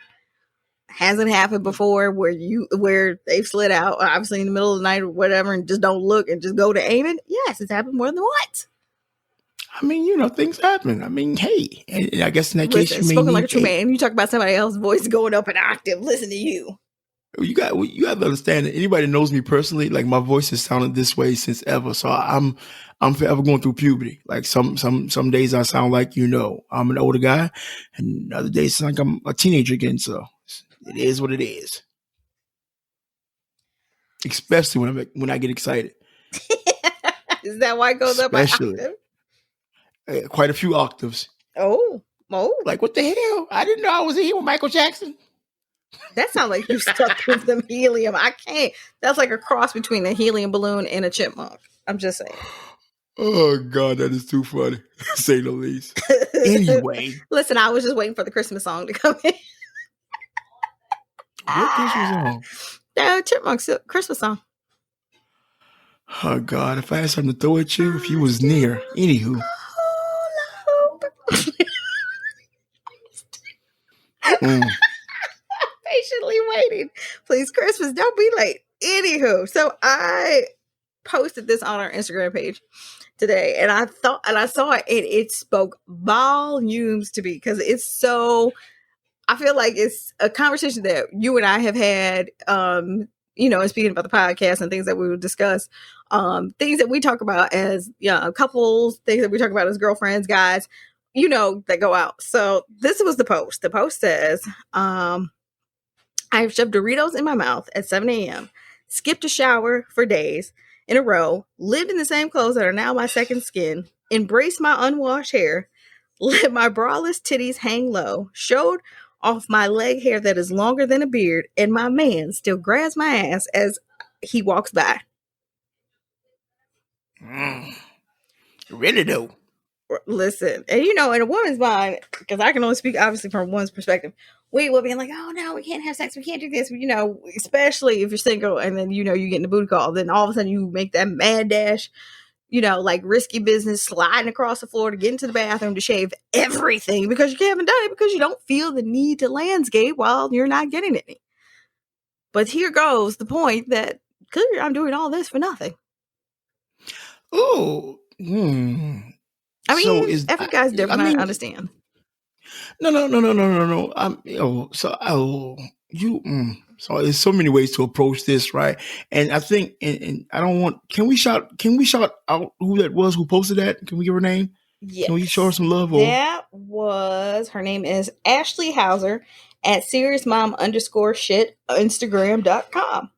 Hasn't happened before where they've slid out, obviously in the middle of the night or whatever, and just don't look and just go to aiming. Yes, it's happened more than once. I mean, things happen. I mean, hey, and I guess in that case, you may spoken need, like a true man. You talk about somebody else's voice going up an octave. Listen to you. You got to understand that anybody that knows me personally, like my voice has sounded this way since ever. So I'm forever going through puberty. Like some days I sound like I'm an older guy, and other days it's like I'm a teenager again. So it is what it is. Especially when I get excited. Is that why it goes up an octave? Quite a few octaves. Oh. Like, what the hell? I didn't know I was in here with Michael Jackson. That sounds like you stuck with them helium. I can't. That's like a cross between a helium balloon and a chipmunk. I'm just saying. Oh, God, that is too funny, to say the least. Anyway. Listen, I was just waiting for the Christmas song to come in. What Christmas song? The Chipmunks Christmas song. Oh, God, if I had something to throw at you, if you was near. Anywho. Patiently waiting. Please, Christmas, don't be late. Anywho, so I posted this on our Instagram page today, and I saw it, and it spoke volumes to me because it's so. I feel like it's a conversation that you and I have had, and speaking about the podcast and things that we would discuss, things that we talk about as couples, things that we talk about as girlfriends, guys, that go out. So this was the post. The post says, I've shoved Doritos in my mouth at 7 a.m., skipped a shower for days in a row, lived in the same clothes that are now my second skin, embraced my unwashed hair, let my braless titties hang low, showed off my leg hair that is longer than a beard, and my man still grabs my ass as he walks by. Really though. Listen, and in a woman's mind, because I can only speak obviously from one's perspective, we will be like, oh no, we can't have sex, we can't do this, especially if you're single, and then you get in the booty call, then all of a sudden you make that mad dash, like risky business, sliding across the floor to get into the bathroom to shave everything because you haven't done it because you don't feel the need to landscape while you're not getting any. But here goes the point that clearly I'm doing all this for nothing. Oh, I mean, every guy's different. I understand. No. So there's so many ways to approach this, right? And I think, and I don't want. Can we shout out who that was who posted that? Can we give her name? Yes. Can we show her some love? That was, her name is Ashley Hauser at seriousmom_shit Instagram.com.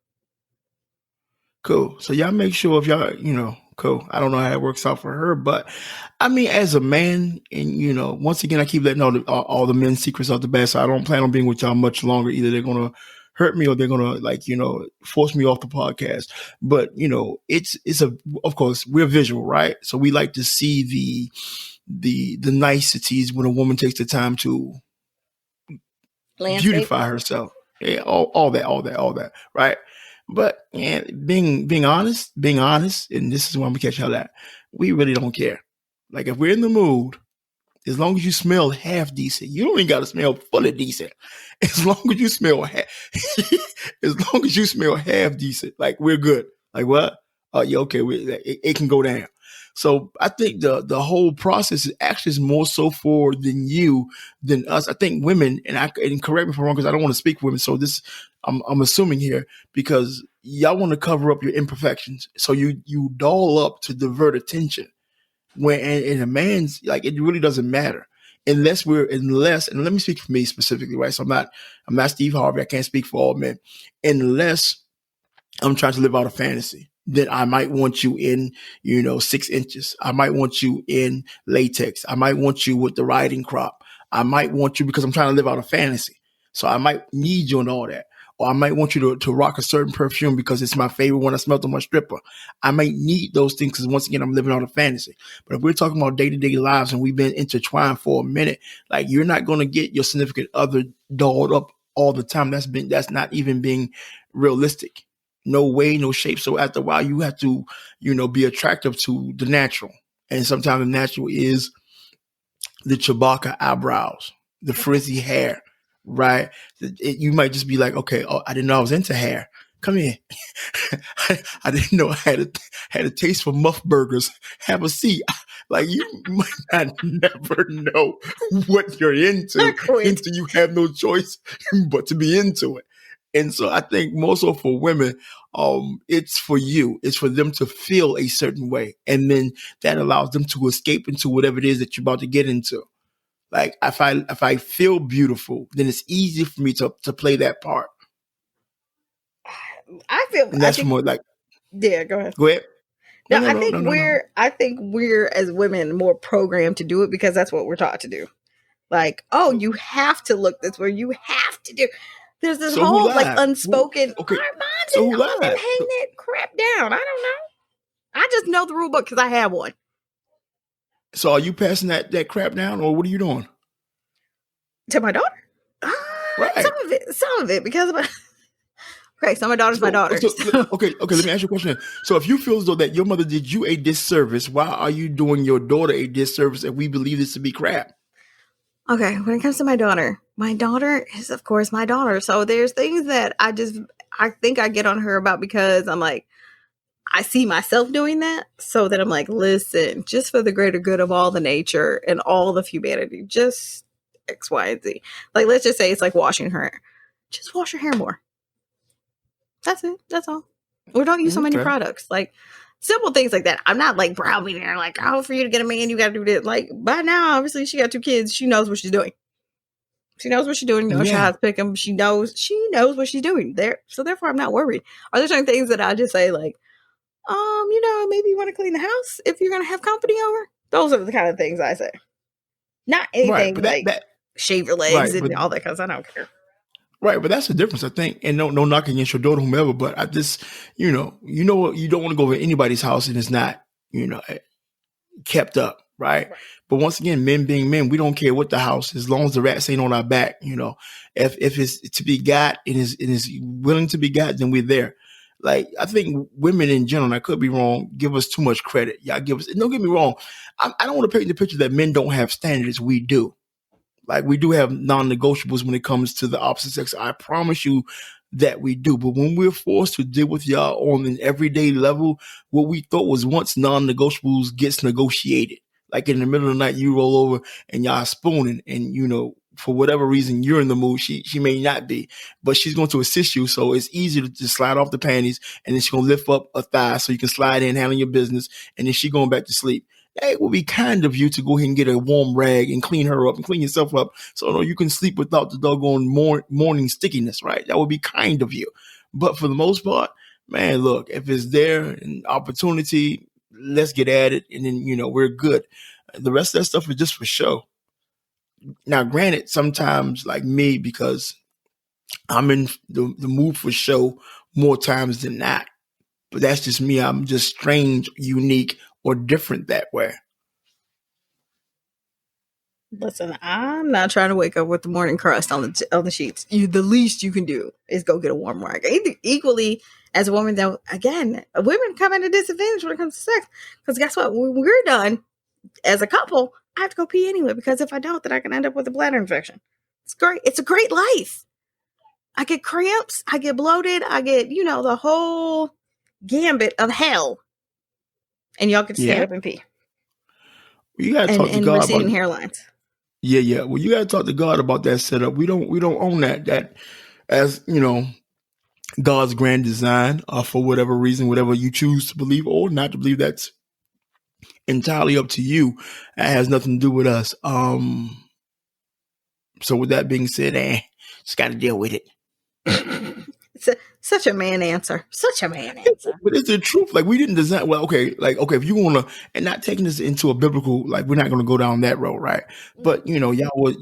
Cool. So y'all make sure if y'all, cool. I don't know how it works out for her, but I mean, as a man, and once again, I keep letting all the men's secrets out the bag. So I don't plan on being with y'all much longer. Either they're gonna hurt me or they're gonna force me off the podcast. But it's of course we're visual, right? So we like to see the niceties when a woman takes the time to beautify herself. Yeah, all that, right? But being honest, and this is when we catch y'all at, we really don't care. Like if we're in the mood, as long as you smell half decent, you don't even got to smell fully decent. As long as you smell half decent, like we're good. Like what? Oh yeah, okay. It can go down. So I think the whole process is actually more so than us. I think women, and correct me if I'm wrong because I don't want to speak for women. So this I'm assuming here because y'all want to cover up your imperfections. So you doll up to divert attention. When and a man's like it really doesn't matter unless and let me speak for me specifically, right? So I'm not Steve Harvey. I can't speak for all men unless I'm trying to live out a fantasy. Then I might want you in, 6 inches. I might want you in latex. I might want you with the riding crop. I might want you because I'm trying to live out a fantasy. So I might need you and all that. Or I might want you to rock a certain perfume because it's my favorite one I smelled on my stripper. I might need those things because once again, I'm living on a fantasy. But if we're talking about day-to-day lives and we've been intertwined for a minute, like you're not going to get your significant other dolled up all the time. That's not even being realistic. No way, no shape. So after a while, you have to, be attractive to the natural. And sometimes the natural is the Chewbacca eyebrows, the frizzy hair, right? You might just be like, okay, I didn't know I was into hair. Come here. I didn't know I had a taste for muff burgers. Have a seat. Like you might not never know what you're into until you have no choice but to be into it. And so I think more so for women, it's for you. It's for them to feel a certain way. And then that allows them to escape into whatever it is that you're about to get into. Like if I feel beautiful, then it's easy for me to play that part. And that's more like, yeah, go ahead. Go ahead. No, I think we're as women more programmed to do it because that's what we're taught to do. Like, oh, you have to look this way. You have to do. There's this whole like unspoken. Okay. Our moms and all them hang that crap down. I don't know. I just know the rule book because I have one. So are you passing that crap down, or what are you doing? To my daughter? Right. Some of it because of my. Okay, so my daughter's my daughter. Okay. Let me ask you a question. So if you feel as though that your mother did you a disservice, why are you doing your daughter a disservice if we believe this to be crap? Okay, when it comes to my daughter is, of course, my daughter. So there's things that I think I get on her about because I'm like, I see myself doing that. So that I'm like, listen, just for the greater good of all the nature and all the humanity, just X, Y, and Z. Like, let's just say it's like washing her hair. Just wash your hair more. That's it. That's all. Or don't use so many products. Like, simple things like that. I'm not like browbeating her, like, oh, for you to get a man, you got to do this. Like, by now, obviously, she got 2 kids. She knows what she's doing. She knows what she's doing. Knows how to pick them. She knows what she's doing. So therefore, I'm not worried. Are there certain things that I just say, like, maybe you want to clean the house if you're going to have company over? Those are the kind of things I say. Not anything that shave your legs and all that, because I don't care. Right, but that's the difference, I think. And no knocking against your daughter, whomever, but I just, you don't want to go over anybody's house and it's not, kept up, right? But once again, men being men, we don't care what the house is, as long as the rats ain't on our back, If it's to be got and is willing to be got, then we're there. Like, I think women in general, and I could be wrong, give us too much credit. Y'all give us, don't get me wrong, I don't want to paint the picture that men don't have standards. We do. Like, we do have non-negotiables when it comes to the opposite sex. I promise you that we do. But when we're forced to deal with y'all on an everyday level, what we thought was once non-negotiables gets negotiated. Like, in the middle of the night, you roll over and y'all spooning and, for whatever reason, you're in the mood. She may not be, but she's going to assist you. So it's easy to just slide off the panties and then she's going to lift up a thigh so you can slide in, handle your business, and then she's going back to sleep. It would be kind of you to go ahead and get a warm rag and clean her up and clean yourself up so you can sleep without the doggone morning stickiness, right? That would be kind of you. But for the most part, man, look, if it's there an opportunity, let's get at it. And then, we're good. The rest of that stuff is just for show. Now, granted, sometimes like me, because I'm in the mood for show more times than not. But that's just me. I'm just strange, unique, or different that way. Listen, I'm not trying to wake up with the morning crust on the sheets. The least you can do is go get a warm rag. Equally, as a woman, though, again, women come at a disadvantage when it comes to sex. Because guess what? When we're done as a couple, I have to go pee anyway. Because if I don't, then I can end up with a bladder infection. It's great. It's a great life. I get cramps. I get bloated. I get, the whole gambit of hell. And y'all get to stand up and pee. You gotta talk to God receding hairlines. Yeah. Well, you gotta talk to God about that setup. We don't own that as God's grand design, for whatever reason, whatever you choose to believe or not to believe. That's entirely up to you. It has nothing to do with us. So with that being said, just got to deal with it. Such a man answer. Such a man answer. But it's the truth. Like, we didn't design. Well, okay. Like, okay, if you want to, and not taking this into a biblical, like, we're not going to go down that road, right? But y'all would,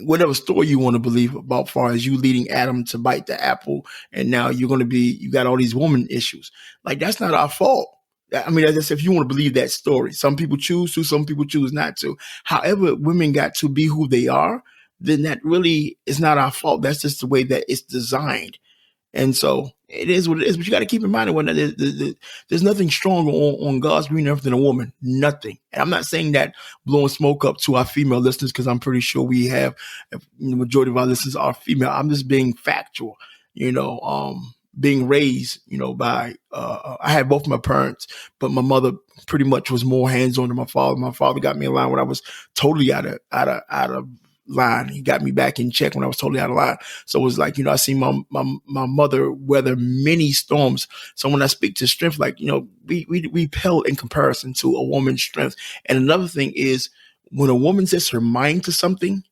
whatever story you want to believe about, far as you leading Adam to bite the apple, and now you got all these woman issues. Like, that's not our fault. I mean, as I said, if you want to believe that story, some people choose to, some people choose not to. However, women got to be who they are, then that really is not our fault. That's just the way that it's designed. And so it is what it is. But you got to keep in mind that there's nothing stronger on God's green earth than a woman. Nothing. And I'm not saying that blowing smoke up to our female listeners, because I'm pretty sure we have the majority of our listeners are female. I'm just being factual, being raised, by I had both my parents, but my mother pretty much was more hands-on than my father. My father got me in line when I was totally out of line. He got me back in check when I was totally out of line. So it was like, I seen my mother weather many storms. So when I speak to strength, like, we pale in comparison to a woman's strength. And another thing is, when a woman sets her mind to something,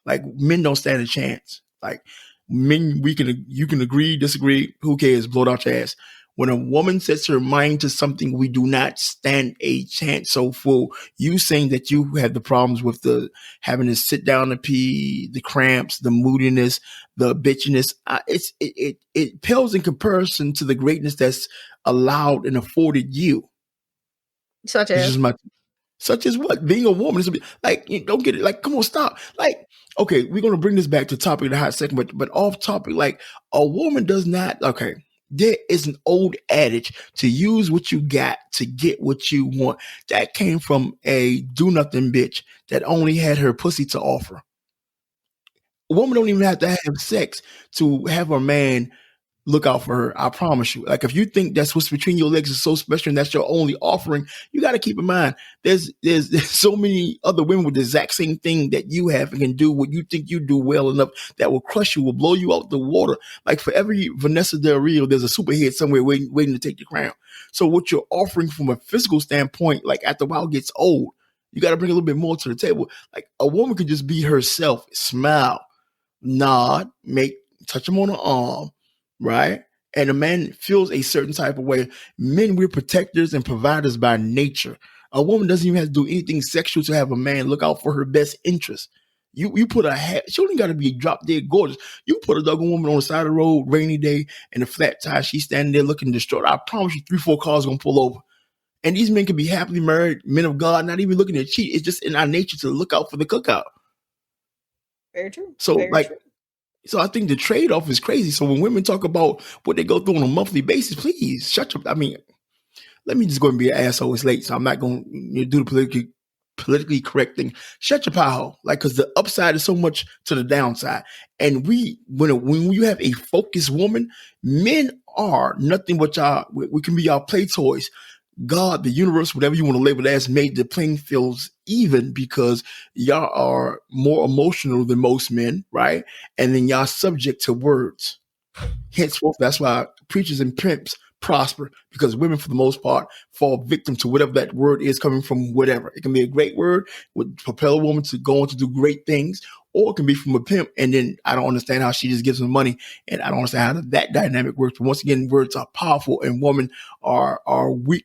like, men don't stand a chance. Like, men, you can agree, disagree, who cares, blow it out your ass. When a woman sets her mind to something, we do not stand a chance. So for you saying that you had the problems with the having to sit down to pee, the cramps, the moodiness, the bitchiness, it pales in comparison to the greatness that's allowed and afforded you. Such as? Such as what? Being a woman. Like, don't get it. Like, come on, stop. Like, okay, we're going to bring this back to the topic in a hot second, but off topic, like, a woman does not, okay, there is an old adage to use what you got to get what you want. That came from a do-nothing bitch that only had her pussy to offer. A woman don't even have to have sex to have a man look out for her. I promise you. Like, if you think that's what's between your legs is so special and that's your only offering, you got to keep in mind there's so many other women with the exact same thing that you have and can do what you think you do well enough that will crush you, will blow you out the water. Like, for every Vanessa Del Rio, there's a superhead somewhere waiting to take the crown. So what you're offering from a physical standpoint, like, after a while gets old, you got to bring a little bit more to the table. Like, a woman could just be herself, smile, nod, touch him on the arm, right? And a man feels a certain type of way. Men, we're protectors and providers by nature. A woman doesn't even have to do anything sexual to have a man look out for her best interest. You put a hat, she only got to be drop dead gorgeous. You put a doggone woman on the side of the road, rainy day, and a flat tire, she's standing there looking distraught. I promise you 3-4 cars gonna pull over. And these men can be happily married, men of God, not even looking to cheat. It's just in our nature to look out for the cookout. Very true. So, Very true. So I think the trade-off is crazy. So when women talk about what they go through on a monthly basis, please shut your, I mean, let me just go and be an asshole. It's late, so I'm not going to do the politically correct thing. Shut your pie hole. Like, because the upside is so much to the downside. And when you have a focused woman, men are nothing but we can be y'all play toys. God, the universe, whatever you want to label it as, made the playing fields even because y'all are more emotional than most men, right? And then y'all subject to words. Henceforth, that's why preachers and pimps prosper, because women, for the most part, fall victim to whatever that word is coming from, whatever. It can be a great word, would propel a woman to go on to do great things, or it can be from a pimp, and then I don't understand how she just gives them money, and I don't understand how that dynamic works. But once again, words are powerful, and women are weak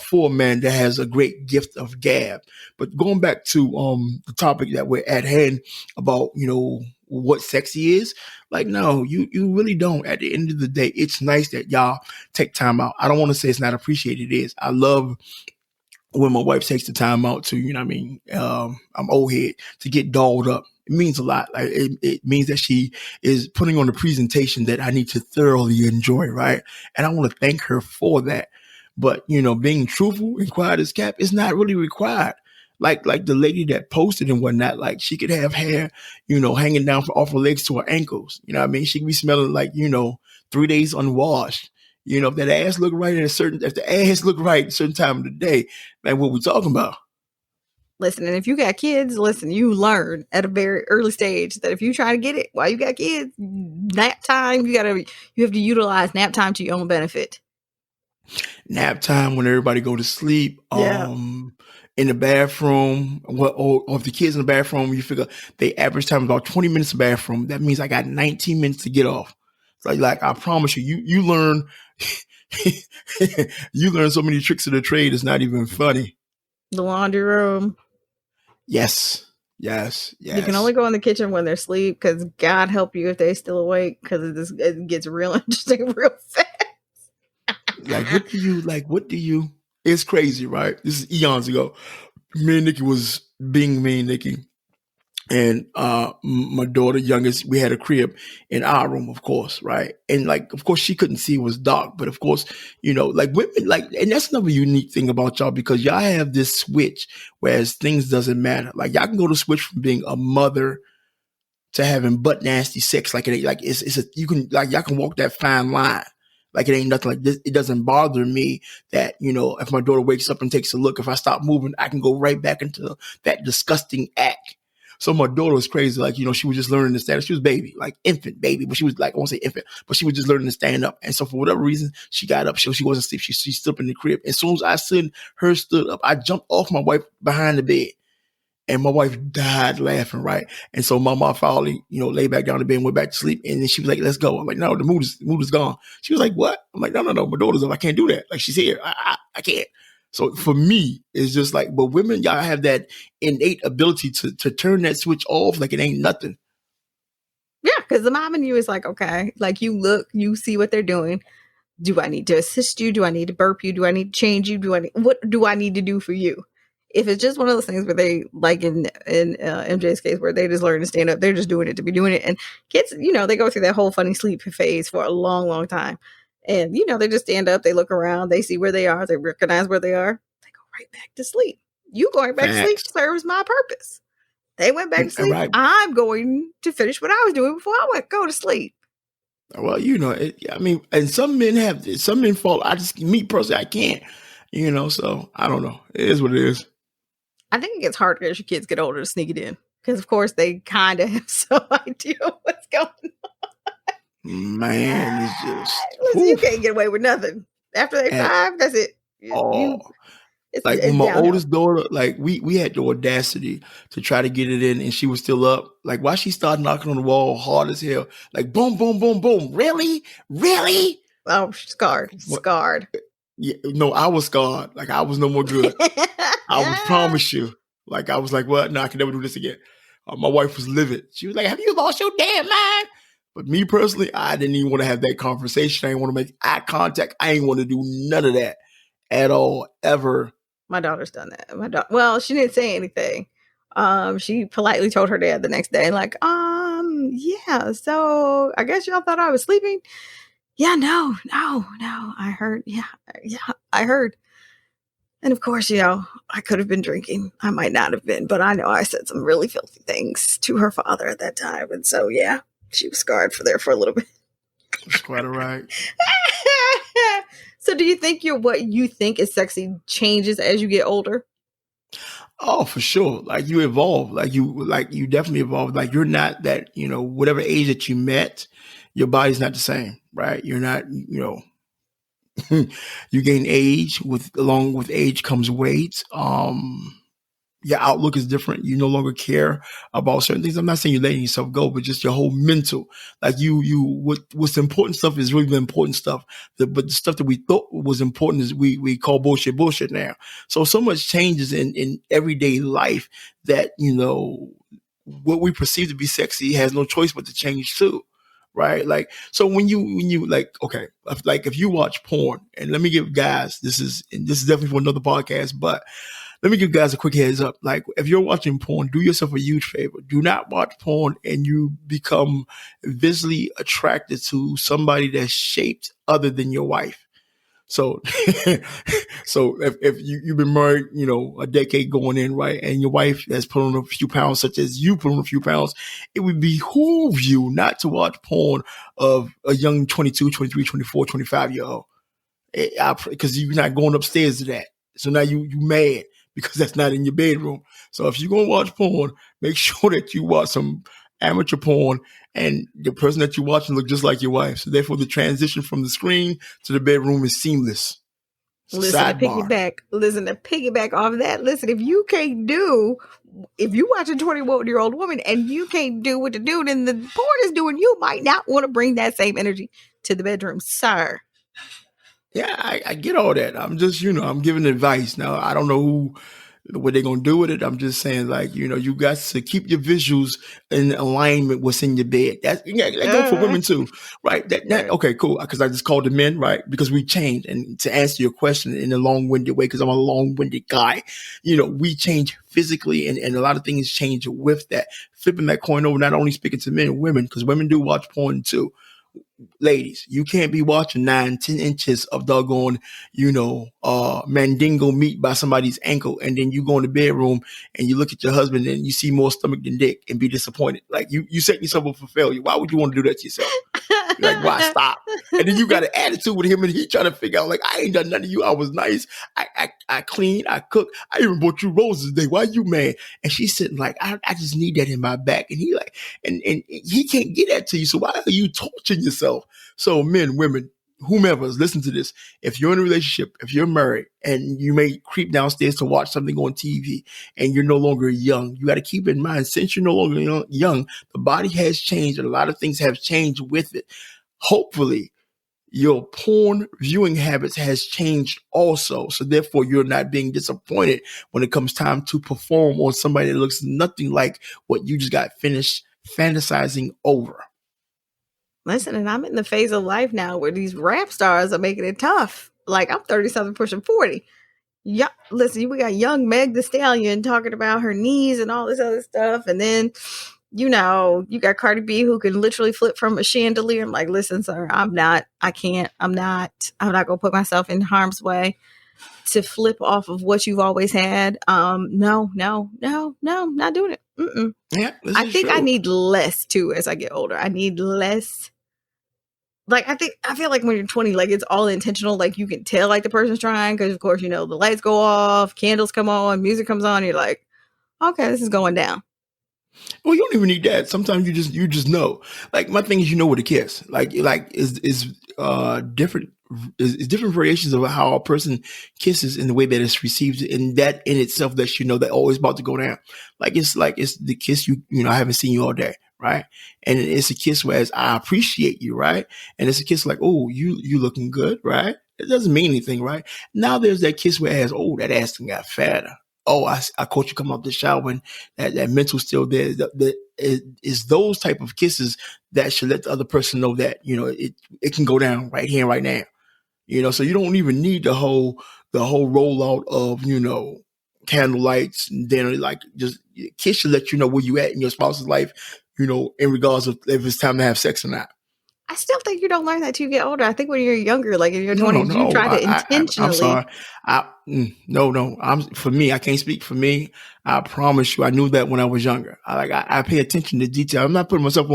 for a man that has a great gift of gab. But going back to the topic that we're at hand about, what sexy is, like, no, you really don't. At the end of the day, it's nice that y'all take time out. I don't want to say it's not appreciated. It is. I love when my wife takes the time out to, I'm old head, to get dolled up. It means a lot. Like, it means that she is putting on a presentation that I need to thoroughly enjoy, right? And I want to thank her for that. But, being truthful and quiet as kept is not really required. Like the lady that posted and whatnot, like, she could have hair, hanging down off her legs to her ankles. You know what I mean? She could be smelling like, 3 days unwashed. If that ass look right if the ass look right at a certain time of the day, man, what we talking about? Listen, and if you got kids, you learn at a very early stage that if you try to get it while you got kids, nap time, you have to utilize nap time to your own benefit. Nap time when everybody go to sleep. Yeah. In the bathroom, or if the kids in the bathroom, you figure they average time about 20 minutes in the bathroom. That means I got 19 minutes to get off. Like I promise you learn, you learn so many tricks of the trade. It's not even funny. The laundry room. Yes. Yes, You can only yes. go in the kitchen when they're asleep, because God help you if they still awake, because it gets real interesting real fast. What do you, it's crazy, right? This is eons ago. Me and Nikki was being me and Nikki. And my daughter, youngest, we had a crib in our room, of course, right? And like, of course, she couldn't see it was dark, but of course, like women, like, and that's another unique thing about y'all because y'all have this switch, whereas things doesn't matter. Like y'all can go to switch from being a mother to having butt nasty sex. Like it ain't like it's a you can like y'all can walk that fine line. Like it ain't nothing like this. It doesn't bother me that, if my daughter wakes up and takes a look, if I stop moving, I can go right back into that disgusting act. So my daughter was crazy. Like, she was just learning to stand up. She was baby, like infant baby, but she was like, I won't say infant, but she was just learning to stand up. And so for whatever reason, she got up. She wasn't asleep. She stood up in the crib. As soon as I seen her stood up, I jumped off my wife behind the bed. And my wife died laughing, right? And so my mom finally, lay back down in bed and went back to sleep. And then she was like, let's go. I'm like, no, the mood is gone. She was like, what? I'm like, no, my daughter's up. I can't do that. Like, she's here. I can't. So for me, it's just like, but women, y'all have that innate ability to turn that switch off like it ain't nothing. Yeah, because the mom in you is like, okay, like you look, you see what they're doing. Do I need to assist you? Do I need to burp you? Do I need to change you? What do I need to do for you? If it's just one of those things where they, like in MJ's case, where they just learn to stand up, they're just doing it to be doing it. And kids, they go through that whole funny sleep phase for a long, long time. And, they just stand up, they look around, they see where they are, they recognize where they are, they go right back to sleep. You going back to sleep serves my purpose. They went back to sleep. Right. I'm going to finish what I was doing before I go to sleep. Well, and some men fall. Me personally, I can't, so I don't know. It is what it is. I think it gets harder as your kids get older to sneak it in. Because, of course, they kind of have some idea what's going on. Man, it's just... Listen, you can't get away with nothing. After they 5, that's it. It's with my oldest daughter, like, we had the audacity to try to get it in, and she was still up. Like, why she started knocking on the wall hard as hell? Like, boom, boom, boom, boom. Really? Really? Oh, scarred. Yeah, no, I was scarred. Like, I was no more good. I would promise you. Like, I was like, what? No, I can never do this again. My wife was livid. She was like, have you lost your damn mind? But me personally, I didn't even want to have that conversation. I didn't want to make eye contact. I didn't want to do none of that at all, ever. My daughter's done that. Well, she didn't say anything. She politely told her dad the next day, like, yeah, so I guess y'all thought I was sleeping. Yeah, no, I heard. Yeah, I heard. And of course, I could have been drinking. I might not have been, but I know I said some really filthy things to her father at that time. And so, yeah, she was scarred for a little bit. That's quite all right. So do you think what you think is sexy changes as you get older? Oh, for sure. Like you evolve, like you definitely evolve. Like you're not that, whatever age that you met, your body's not the same, right? You're not, you gain age along with age comes weight. Your outlook is different. You no longer care about certain things. I'm not saying you're letting yourself go, but just your whole mental, like what's important stuff is really the important stuff. But the stuff that we thought was important is we call bullshit now. So much changes in everyday life that, what we perceive to be sexy has no choice but to change too. Right. Like, so when you like, okay, like if you watch porn, and let me give guys, this is definitely for another podcast, but let me give guys a quick heads up. Like, if you're watching porn, do yourself a huge favor. Do not watch porn and you become visually attracted to somebody that's shaped other than your wife. So, if you've been married, a decade going in, right, and your wife has put on a few pounds, such as you put on a few pounds, it would behoove you not to watch porn of a young 22, 23, 24, 25-year-old. Because you're not going upstairs to that. So now you mad because that's not in your bedroom. So if you're going to watch porn, make sure that you watch some amateur porn and the person that you're watching look just like your wife. So therefore the transition from the screen to the bedroom is seamless. Listen to piggyback off of that. Listen, if you watch a 21-year-old woman and you can't do what the dude in the porn is doing, you might not want to bring that same energy to the bedroom, sir. Yeah, I get all that. I'm just, I'm giving advice. Now, I don't know what they're gonna do with it. I'm just saying, like, you got to keep your visuals in alignment with what's in your bed. That go for women too, right? That okay, cool. Because I just called the men, right? Because we changed, and to answer your question in a long-winded way, because I'm a long-winded guy, we change physically, and a lot of things change with that. Flipping that coin over, not only speaking to men and women, because women do watch porn too. Ladies, you can't be watching 9-10 inches of doggone, mandingo meat by somebody's ankle, and then you go in the bedroom and you look at your husband and you see more stomach than dick and be disappointed. Like you set yourself up for failure. Why would you want to do that to yourself? Like, why stop? And then you got an attitude with him, and he trying to figure out, like, I ain't done nothing to you. I was nice. I cleaned. I cooked. I even bought you roses today. Why you mad? And she's sitting like, I just need that in my back. And he like, and he can't get that to you. So why are you torturing yourself? So men, women, whomever, listen to this. If you're in a relationship, if you're married, and you may creep downstairs to watch something on TV, and you're no longer young, you got to keep in mind, since you're no longer young, the body has changed, and a lot of things have changed with it. Hopefully, your porn viewing habits has changed also. So therefore, you're not being disappointed when it comes time to perform on somebody that looks nothing like what you just got finished fantasizing over. Listen, and I'm in the phase of life now where these rap stars are making it tough. Like, I'm 30-something pushing 40. Yeah, listen, we got young Meg Thee Stallion talking about her knees and all this other stuff. And then, you got Cardi B who can literally flip from a chandelier. I'm like, listen, sir, I'm not going to put myself in harm's way to flip off of what you've always had. No, not doing it. Mm-mm. Yeah, I think I need less too as I get older. I need less. Like, I feel like when you're 20, like, it's all intentional. Like, you can tell, like, the person's trying because, of course, the lights go off, candles come on, music comes on. You're like, okay, this is going down. Well, you don't even need that. Sometimes you just know. Like, my thing is, with a kiss, like is different. Is different variations of how a person kisses in the way that it's received, and that in itself that that always about to go down. It's the kiss I haven't seen you all day, right? And it's a kiss whereas I appreciate you, right? And it's a kiss like, oh, you looking good, right? It doesn't mean anything, right? Now there's that kiss whereas, oh, that ass thing got fatter. Oh, I caught you come out the shower and that mental still there. Is those type of kisses that should let the other person know that, it can go down right here, right now. So you don't even need the whole rollout of, candle lights, and then like just kiss should let you know where you at in your spouse's life, in regards of if it's time to have sex or not. I still think you don't learn that till you get older. I think when you're younger, like in your 20s, you try to intentionally. I'm sorry. No. For me, I can't speak for me. I promise you, I knew that when I was younger. I pay attention to detail. I'm not putting myself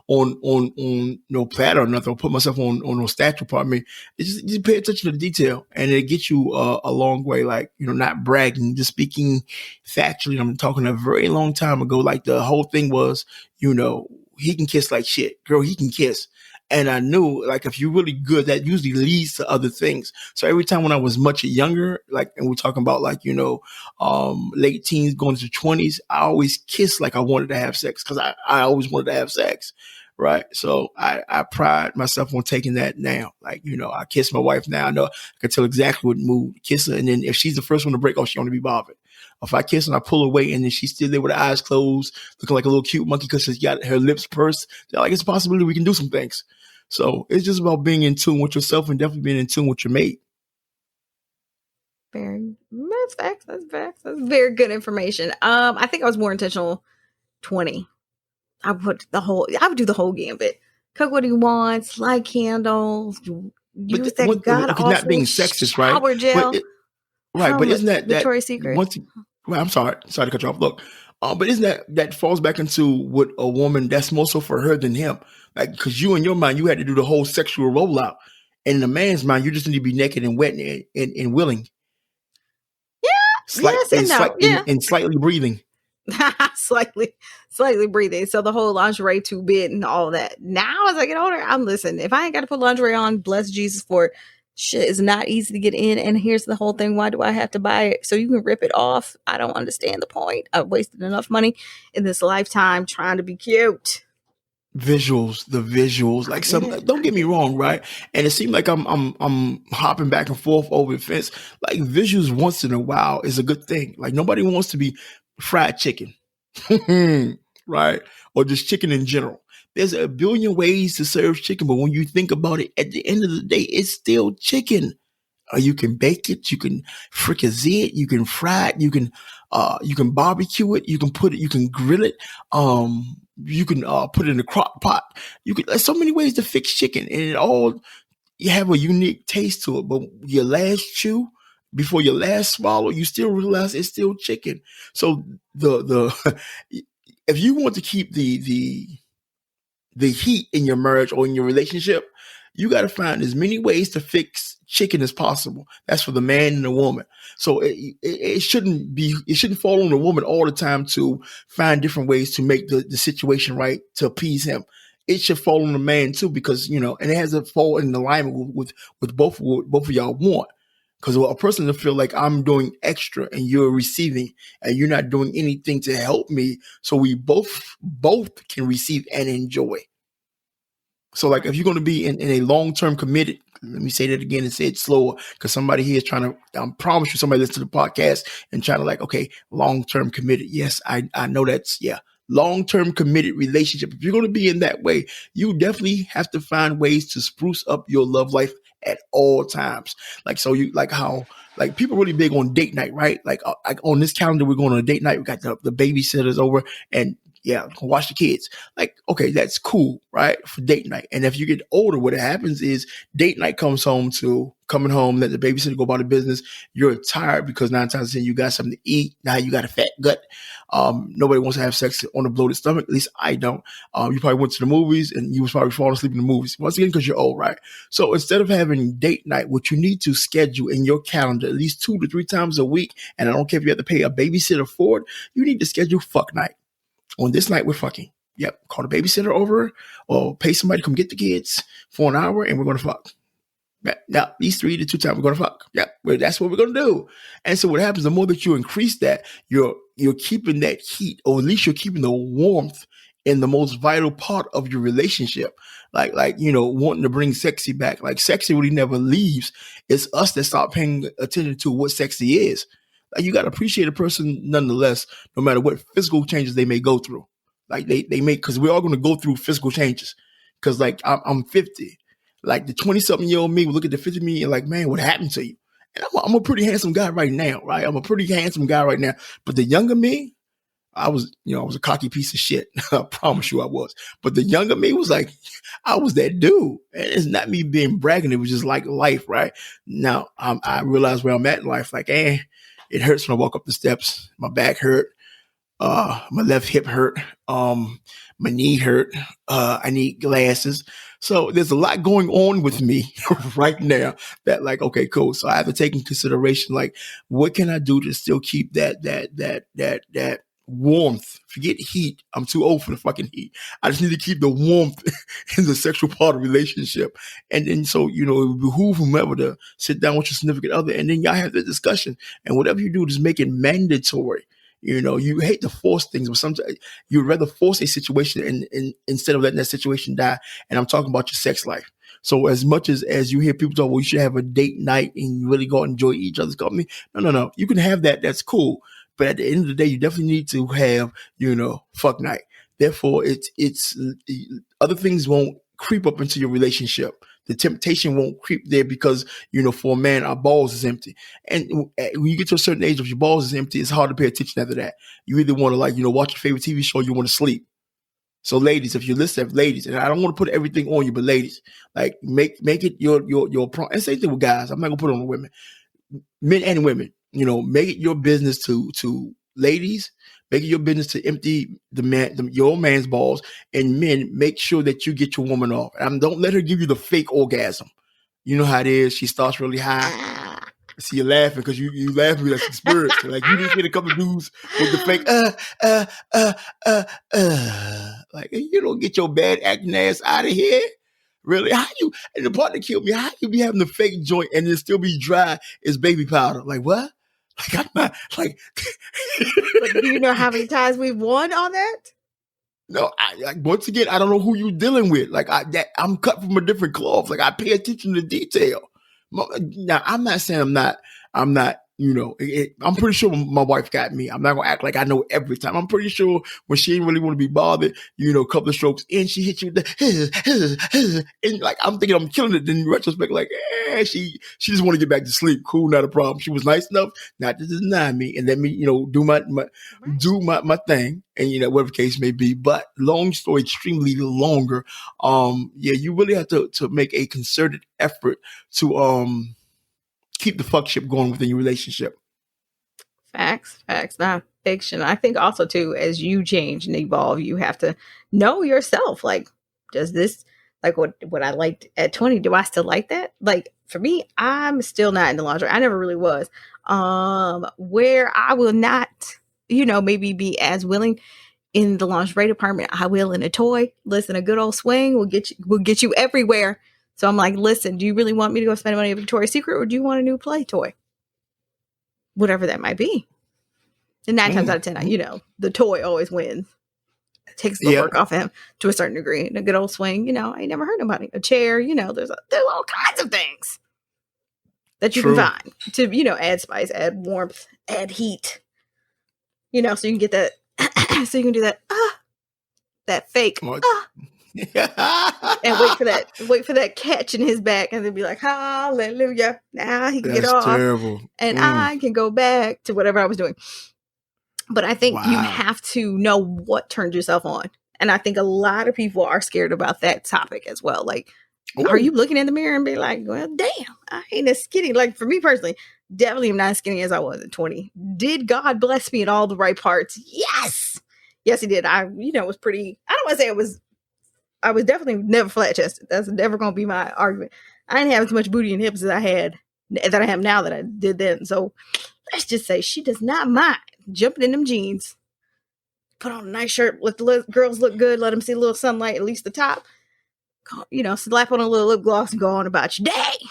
on no platter or nothing. Or put myself on no statue. Pardon me. It's just pay attention to the detail, and it gets you a long way. Like, not bragging, just speaking factually. I'm talking a very long time ago. Like, the whole thing was, he can kiss like shit, girl. He can kiss. And I knew, like, if you're really good, that usually leads to other things. So every time when I was much younger, like, and we're talking about like, late teens going to 20s, I always kissed like I wanted to have sex because I always wanted to have sex. Right. So I pride myself on taking that now. Like, I kiss my wife now. I know I can tell exactly what mood to kiss her. And then if she's the first one to break off, she want to be bothered. If I kiss and I pull away and then she's still there with her eyes closed, looking like a little cute monkey because she's got her lips pursed, they're like, it's a possibility we can do some things. So it's just about being in tune with yourself and definitely being in tune with your mate. That's facts. That's very good information. I think I was more intentional 20. I would do the whole gambit. Cook what he wants, light candles, use that god awful not being sexist, right? Shower gel. But isn't that Victoria's Secret? Well, I'm sorry to cut you off. Look, but isn't that falls back into what a woman that's more so for her than him? Like, because you in your mind you had to do the whole sexual rollout, and in a man's mind you just need to be naked and wet and willing. Yeah, and slightly breathing. slightly breathing. So the whole lingerie 2-bit and all that. Now as I get older, I'm listening. If I ain't got to put lingerie on, bless Jesus for it. Shit is not easy to get in. And here's the whole thing. Why do I have to buy it? So you can rip it off. I don't understand the point. I've wasted enough money in this lifetime trying to be cute. the visuals, like some, don't get me wrong, right? And it seemed like I'm hopping back and forth over the fence. Like visuals once in a while is a good thing. Like nobody wants to be fried chicken, right? Or just chicken in general. There's a billion ways to serve chicken, but when you think about it, at the end of the day, it's still chicken. You can bake it, you can fricassee it, you can fry it, you can barbecue it, you can put it, you can grill it, you can put it in a crock pot. There's so many ways to fix chicken, and it all, you have a unique taste to it. But your last chew, before your last swallow, you still realize it's still chicken. So the if you want to keep the heat in your marriage or in your relationship, you got to find as many ways to fix chicken as possible. That's for the man and the woman. So it shouldn't fall on the woman all the time to find different ways to make the situation right to appease him. It should fall on the man too, because, and it has to fall in alignment with both of y'all want. Because a person to feel like I'm doing extra and you're receiving and you're not doing anything to help me, so we both can receive and enjoy. So like if you're going to be in a long-term committed, let me say that again and say it slower, because somebody here is trying to, I promise you, somebody listen to the podcast and trying to like, okay, long-term committed. Yes, I know that's, yeah. Long-term committed relationship. If you're going to be in that way, you definitely have to find ways to spruce up your love life at all times. Like, so you like how, like people really big on date night, right? Like on this calendar, we're going on a date night. We got the babysitters over and yeah, watch the kids. Like, okay, that's cool, right? For date night. And if you get older, what happens is date night coming home, let the babysitter go about the business. You're tired because 9 times out of 10 you got something to eat. Now you got a fat gut. Nobody wants to have sex on a bloated stomach. At least I don't. You probably went to the movies and you was probably falling asleep in the movies. Once again, because you're old, right? So instead of having date night, what you need to schedule in your calendar at least 2 to 3 times a week, and I don't care if you have to pay a babysitter for it, you need to schedule fuck night. On this night, we're fucking. Yep. Call the babysitter over or pay somebody to come get the kids for an hour and we're going to fuck. Now, these 3 to 2 times we're going to fuck. Yep. Well, that's what we're going to do. And so what happens, the more that you increase that, you're keeping that heat, or at least you're keeping the warmth in the most vital part of your relationship. Like, wanting to bring sexy back. Like sexy really never leaves. It's us that start paying attention to what sexy is. Like you got to appreciate a person nonetheless, no matter what physical changes they may go through. Like they may, because we're all going to go through physical changes. Because like I'm 50. Like the 20-something-year-old me will look at the 50 me and like, man, what happened to you? And I'm a pretty handsome guy right now, right? I'm a pretty handsome guy right now. But the younger me, I was a cocky piece of shit. I promise you I was. But the younger me was like, I was that dude. And it's not me being bragging. It was just like life, right? Now I realize where I'm at in life. Like, it hurts when I walk up the steps. My back hurt. My left hip hurt. My knee hurt. I need glasses. So there's a lot going on with me right now that like, okay, cool. So I have to take in consideration, like, what can I do to still keep that warmth? Forget heat. I'm too old for the fucking heat. I just need to keep the warmth in the sexual part of the relationship. And then so, it would behoove whomever to sit down with your significant other and then y'all have the discussion. And whatever you do, just make it mandatory. You hate to force things, but sometimes you'd rather force a situation and instead of letting that situation die. And I'm talking about your sex life. So as much as you hear people talk, well, you should have a date night and you really go out and enjoy each other's company. No. You can have that. That's cool. But at the end of the day, you definitely need to have, fuck night. Therefore, it's other things won't creep up into your relationship. The temptation won't creep there because, for a man, our balls is empty. And when you get to a certain age, if your balls is empty, it's hard to pay attention after that. You either want to watch your favorite TV show, or you want to sleep. So ladies, if you listen, ladies, and I don't want to put everything on you, but ladies, like make it your and same thing with guys. I'm not gonna put it on the women, men and women. Make it your business to ladies. Make it your business to empty your man's balls, and men, make sure that you get your woman off. Don't let her give you the fake orgasm. You know how it is. She starts really high. See you laughing because you laughing like experienced. Like you just hit a couple of dudes with the fake like you don't get your bad acting ass out of here. Really? And the part that killed me, how you be having the fake joint and it still be dry as baby powder? Like what? Like I'm not like But do you know how many times we've won on that? No, like, once again, I don't know who you're dealing with. Like I'm cut from a different cloth. Like I pay attention to detail. Now I'm not saying I'm not, I'm pretty sure my wife got me. I'm not gonna act like I know every time. I'm pretty sure when she didn't really want to be bothered, a couple of strokes in, she hit you with the, and like, I'm thinking I'm killing it. Then in retrospect, like, she just want to get back to sleep. Cool, not a problem. She was nice enough not to deny me and let me, do my thing, and whatever case may be. But long story, extremely longer. You really have to make a concerted effort to keep the fuck ship going within your relationship. Facts, not fiction. I think also too, as you change and evolve, you have to know yourself. Like, does this, like what I liked at 20, do I still like that? Like for me, I'm still not in the lingerie. I never really was. Where I will not, maybe be as willing in the lingerie department, I will in a toy. Listen, a good old swing will get you everywhere. So I'm like, listen, do you really want me to go spend money on Victoria's Secret, or do you want a new play toy? Whatever that might be. And 9 times out of 10, the toy always wins. It takes the work off him to a certain degree. And a good old swing, I ain't never heard nobody. A chair, there's all kinds of things that you can find to, add spice, add warmth, add heat. So you can get that, so you can do that fake, and wait for that catch in his back, and then be like, hallelujah, now he can get off. Terrible. And I can go back to whatever I was doing. But I think you have to know what turns yourself on. And I think a lot of people are scared about that topic as well. Like, are you looking in the mirror and be like, well, damn, I ain't as skinny. Like, for me personally, definitely am not as skinny as I was at 20. Did God bless me in all the right parts? Yes. Yes, he did. I, was pretty, I don't want to say I was definitely never flat chested. That's never going to be my argument. I didn't have as much booty and hips as I have now that I did then. So let's just say she does not mind jumping in them jeans, put on a nice shirt, let the girls look good, let them see a little sunlight, at least the top, slap on a little lip gloss and go on about your day.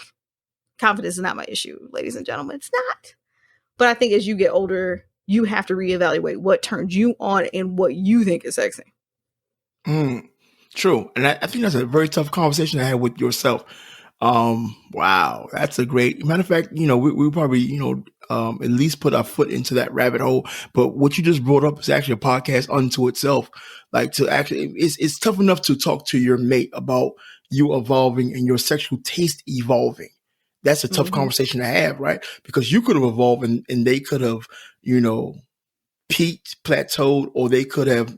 Confidence is not my issue, ladies and gentlemen. It's not. But I think as you get older, you have to reevaluate what turns you on and what you think is sexy. True. And I think that's a very tough conversation to have with yourself. Wow. That's a great matter of fact, we probably, at least put our foot into that rabbit hole. But what you just brought up is actually a podcast unto itself. Like, to actually, it's tough enough to talk to your mate about you evolving and your sexual taste evolving. That's a tough conversation to have, right? Because you could have evolved and they could have, peaked, plateaued, or they could have,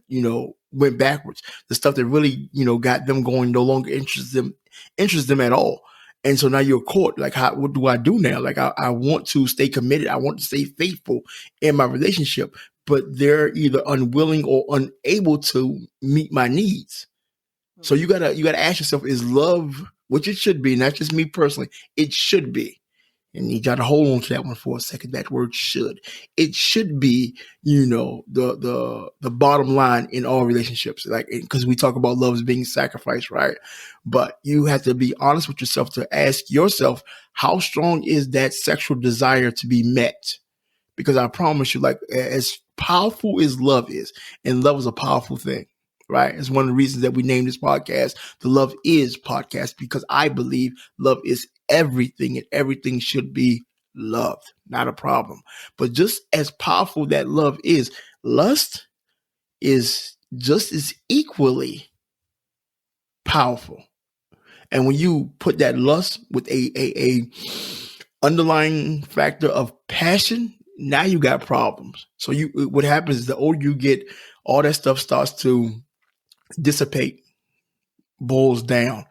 went backwards. The stuff that really, got them going no longer interests them at all. And so now you're caught. Like, what do I do now? Like, I want to stay committed. I want to stay faithful in my relationship, but they're either unwilling or unable to meet my needs. So you gotta ask yourself, is love, which it should be, not just me personally, it should be. And you got to hold on to that one for a second. That word should. It should be, the bottom line in all relationships. Like, because we talk about love as being sacrificed, right? But you have to be honest with yourself to ask yourself, how strong is that sexual desire to be met? Because I promise you, like, as powerful as love is, and love is a powerful thing, right? It's one of the reasons that we named this podcast the Love Is Podcast, because I believe love is everything, and everything should be loved, not a problem. But just as powerful that love is, lust is just as equally powerful. And when you put that lust with a underlying factor of passion, now you got problems. So what happens is the older you get, all that stuff starts to dissipate, boils down.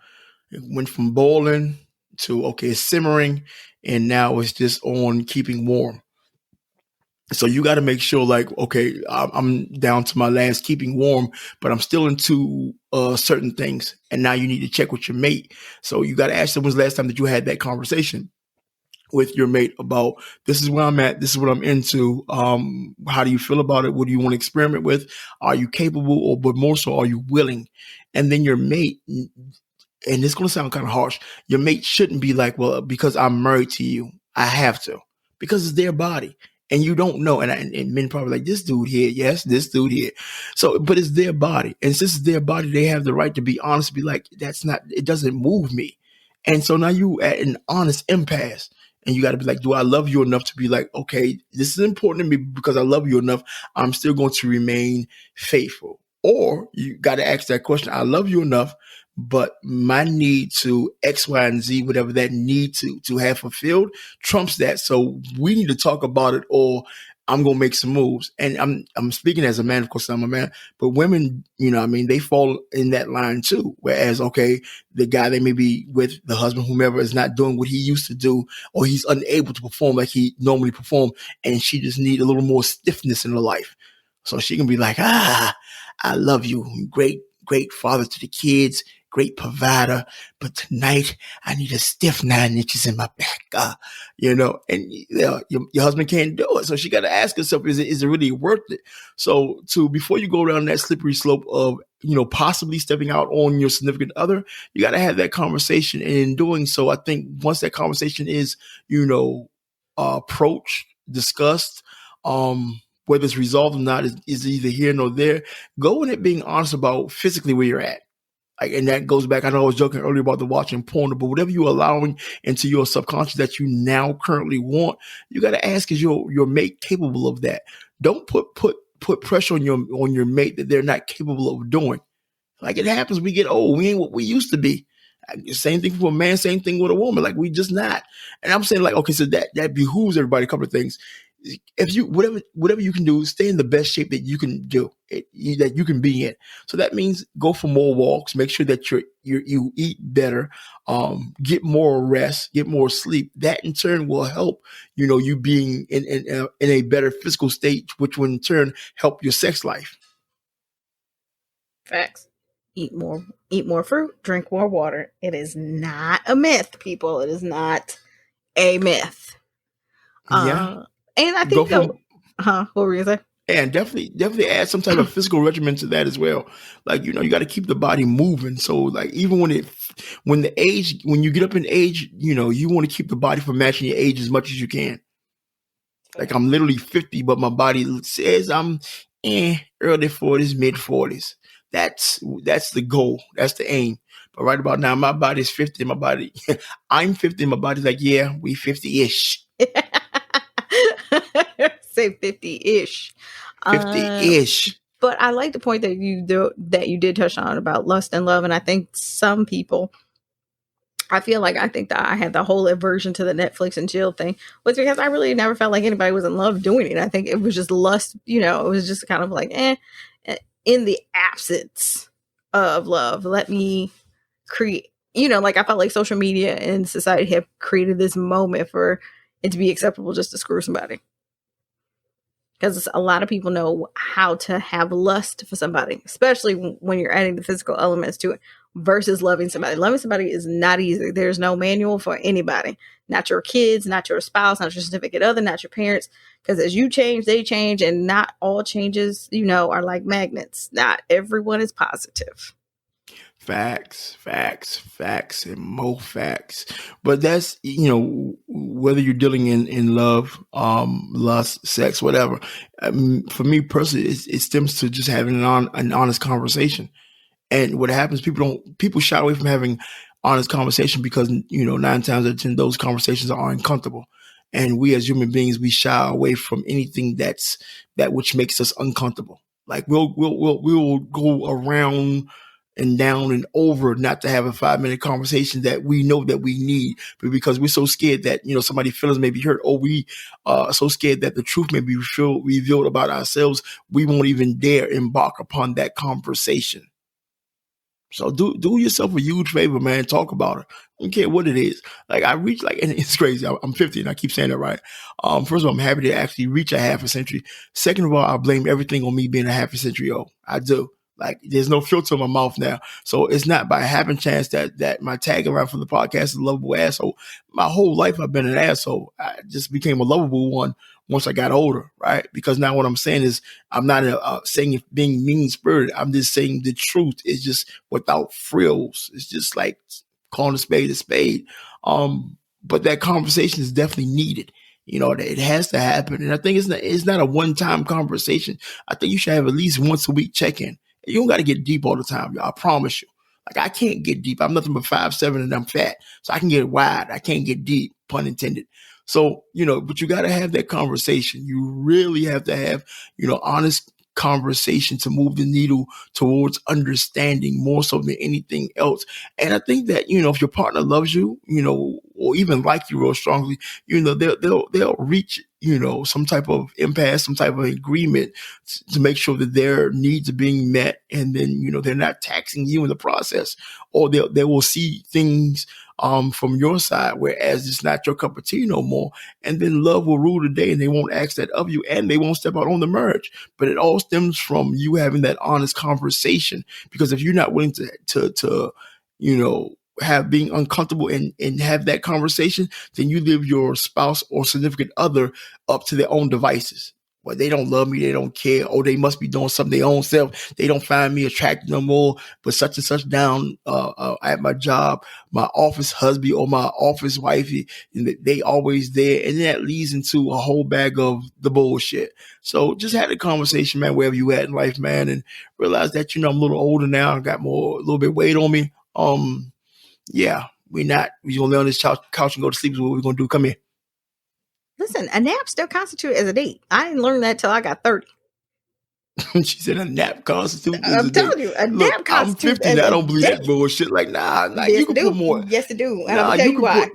It went from boiling to, okay, simmering, and now it's just on keeping warm. So you got to make sure, like, okay, I'm down to my last keeping warm, but I'm still into certain things. And now you need to check with your mate. So you got to ask them, when's the last time that you had that conversation with your mate about, this is where I'm at, this is what I'm into. How do you feel about it? What do you want to experiment with? Are you capable, but more so, are you willing? And then your mate, and it's going to sound kind of harsh, your mate shouldn't be like, well, because I'm married to you, I have to. Because it's their body. And you don't know, and men probably like, this dude here, yes, this dude here. So, but it's their body, and since it's their body, they have the right to be honest, be like, it doesn't move me. And so now you at an honest impasse, and you got to be like, do I love you enough to be like, okay, this is important to me because I love you enough, I'm still going to remain faithful. Or you got to ask that question, I love you enough, but my need to X, Y, and Z, whatever that need to have fulfilled trumps that. So we need to talk about it, or I'm going to make some moves. And I'm speaking as a man, of course I'm a man, but women, they fall in that line too. Whereas, okay, the guy they may be with, the husband, whomever, is not doing what he used to do, or he's unable to perform like he normally performed, and she just need a little more stiffness in her life. So she can be like, I love you. Great father to the kids, great provider. But tonight I need a stiff 9 inches in my back, and your husband can't do it. So she got to ask herself, is it really worth it? So before you go down that slippery slope of, possibly stepping out on your significant other, you got to have that conversation. And in doing so, I think once that conversation is, approached, discussed, whether it's resolved or not is either here nor there. Go in it being honest about physically where you're at. And that goes back, I know I was joking earlier about the watching porn, but whatever you're allowing into your subconscious that you now currently want, you got to ask, is your mate capable of that? Don't put pressure on your mate that they're not capable of doing. Like, it happens, we get old, we ain't what we used to be. Same thing for a man, same thing with a woman. Like, we just not. And I'm saying, like, okay, so that behooves everybody a couple of things. If you whatever you can do, stay in the best shape that you can do, that you can be in. So that means go for more walks, make sure that you eat better, get more rest, get more sleep. That in turn will help, you being in a better physical state, which will in turn help your sex life. Facts. Eat more fruit, drink more water. It is not a myth, people. It is not a myth. Yeah. And I think what were you gonna say? And definitely add some type of physical regimen to that as well. Like, you got to keep the body moving. So like, even when you get up in age, you want to keep the body from matching your age as much as you can. Like, I'm literally 50, but my body says I'm early 40s, mid 40s. That's the goal. That's the aim. But right about now, my body's 50. I'm 50. My body's like, yeah, we 50-ish. Say 50-ish. 50-ish. But I like the point that you did touch on about lust and love. And I think some people, I think that I had the whole aversion to the Netflix and chill thing was because I really never felt like anybody was in love doing it. I think it was just lust, it was just kind of like, in the absence of love, let me create, like I felt like social media and society have created this moment for it to be acceptable just to screw somebody. Because a lot of people know how to have lust for somebody, especially when you're adding the physical elements to it versus loving somebody. Loving somebody is not easy. There's no manual for anybody, not your kids, not your spouse, not your significant other, not your parents. Because as you change, they change, and not all changes, are like magnets. Not everyone is positive. Facts, and more facts. But that's, whether you're dealing in love, lust, sex, whatever. For me personally, it stems to just having an honest conversation. And what happens, people shy away from having honest conversation because, 9 times out of 10, those conversations are uncomfortable. And we as human beings, we shy away from anything that which makes us uncomfortable. Like we'll go around and down and over not to have a 5-minute conversation that we know that we need, but because we're so scared that, somebody's feelings may be hurt, or we are so scared that the truth may be revealed about ourselves, we won't even dare embark upon that conversation. So do yourself a huge favor, man. Talk about it. I don't care what it is. Like, I reach, and it's crazy. I'm 50 and I keep saying that right. First of all, I'm happy to actually reach a half a century. Second of all, I blame everything on me being a half a century old. I do. Like, there's no filter in my mouth now. So it's not by happen chance that my tag around for the podcast is Lovable Asshole. My whole life I've been an asshole. I just became a lovable one once I got older, right? Because now what I'm saying is I'm not saying being mean-spirited. I'm just saying the truth is just without frills. It's just like calling a spade a spade. But that conversation is definitely needed. You know, it has to happen. And I think it's not a one-time conversation. I think you should have at least once a week check-in. You don't got to get deep all the time, y'all. I promise you. Like, I can't get deep. I'm nothing but 5'7" and I'm fat. So I can get wide. I can't get deep, pun intended. So, you know, but you got to have that conversation. You really have to have, you know, honest conversation to move the needle towards understanding more so than anything else. And I think that, you know, if your partner loves you, you know, or even like you real strongly, you know, they'll reach, you know, some type of impasse, some type of agreement to make sure that their needs are being met. And then, you know, they're not taxing you in the process, or they will see things from your side, whereas it's not your cup of tea no more. And then love will rule the day, and they won't ask that of you, and they won't step out on the merge. But it all stems from you having that honest conversation. Because if you're not willing to you know, being uncomfortable and have that conversation, then you leave your spouse or significant other up to their own devices. Well, they don't love me. They don't care. Oh, they must be doing something their own self. They don't find me attractive no more. But such and such down at my job, my office husband or my office wifey, and they always there. And that leads into a whole bag of the bullshit. So just have a conversation, man, wherever you at in life, man, and realize that, you know, I'm a little older now. I got a little bit weight on me. Yeah, we're gonna lay on this couch and go to sleep is what we're gonna do. Come here. Listen, a nap still constitutes as a date. I didn't learn that till I got 30. She said a nap constitutes as I'm a telling date. you, a Look, nap constitutes I'm 50 now. I don't believe date. that bullshit. Like, nah, Yes, you can put more. Yes, it do. And Nah, I'm tell you why.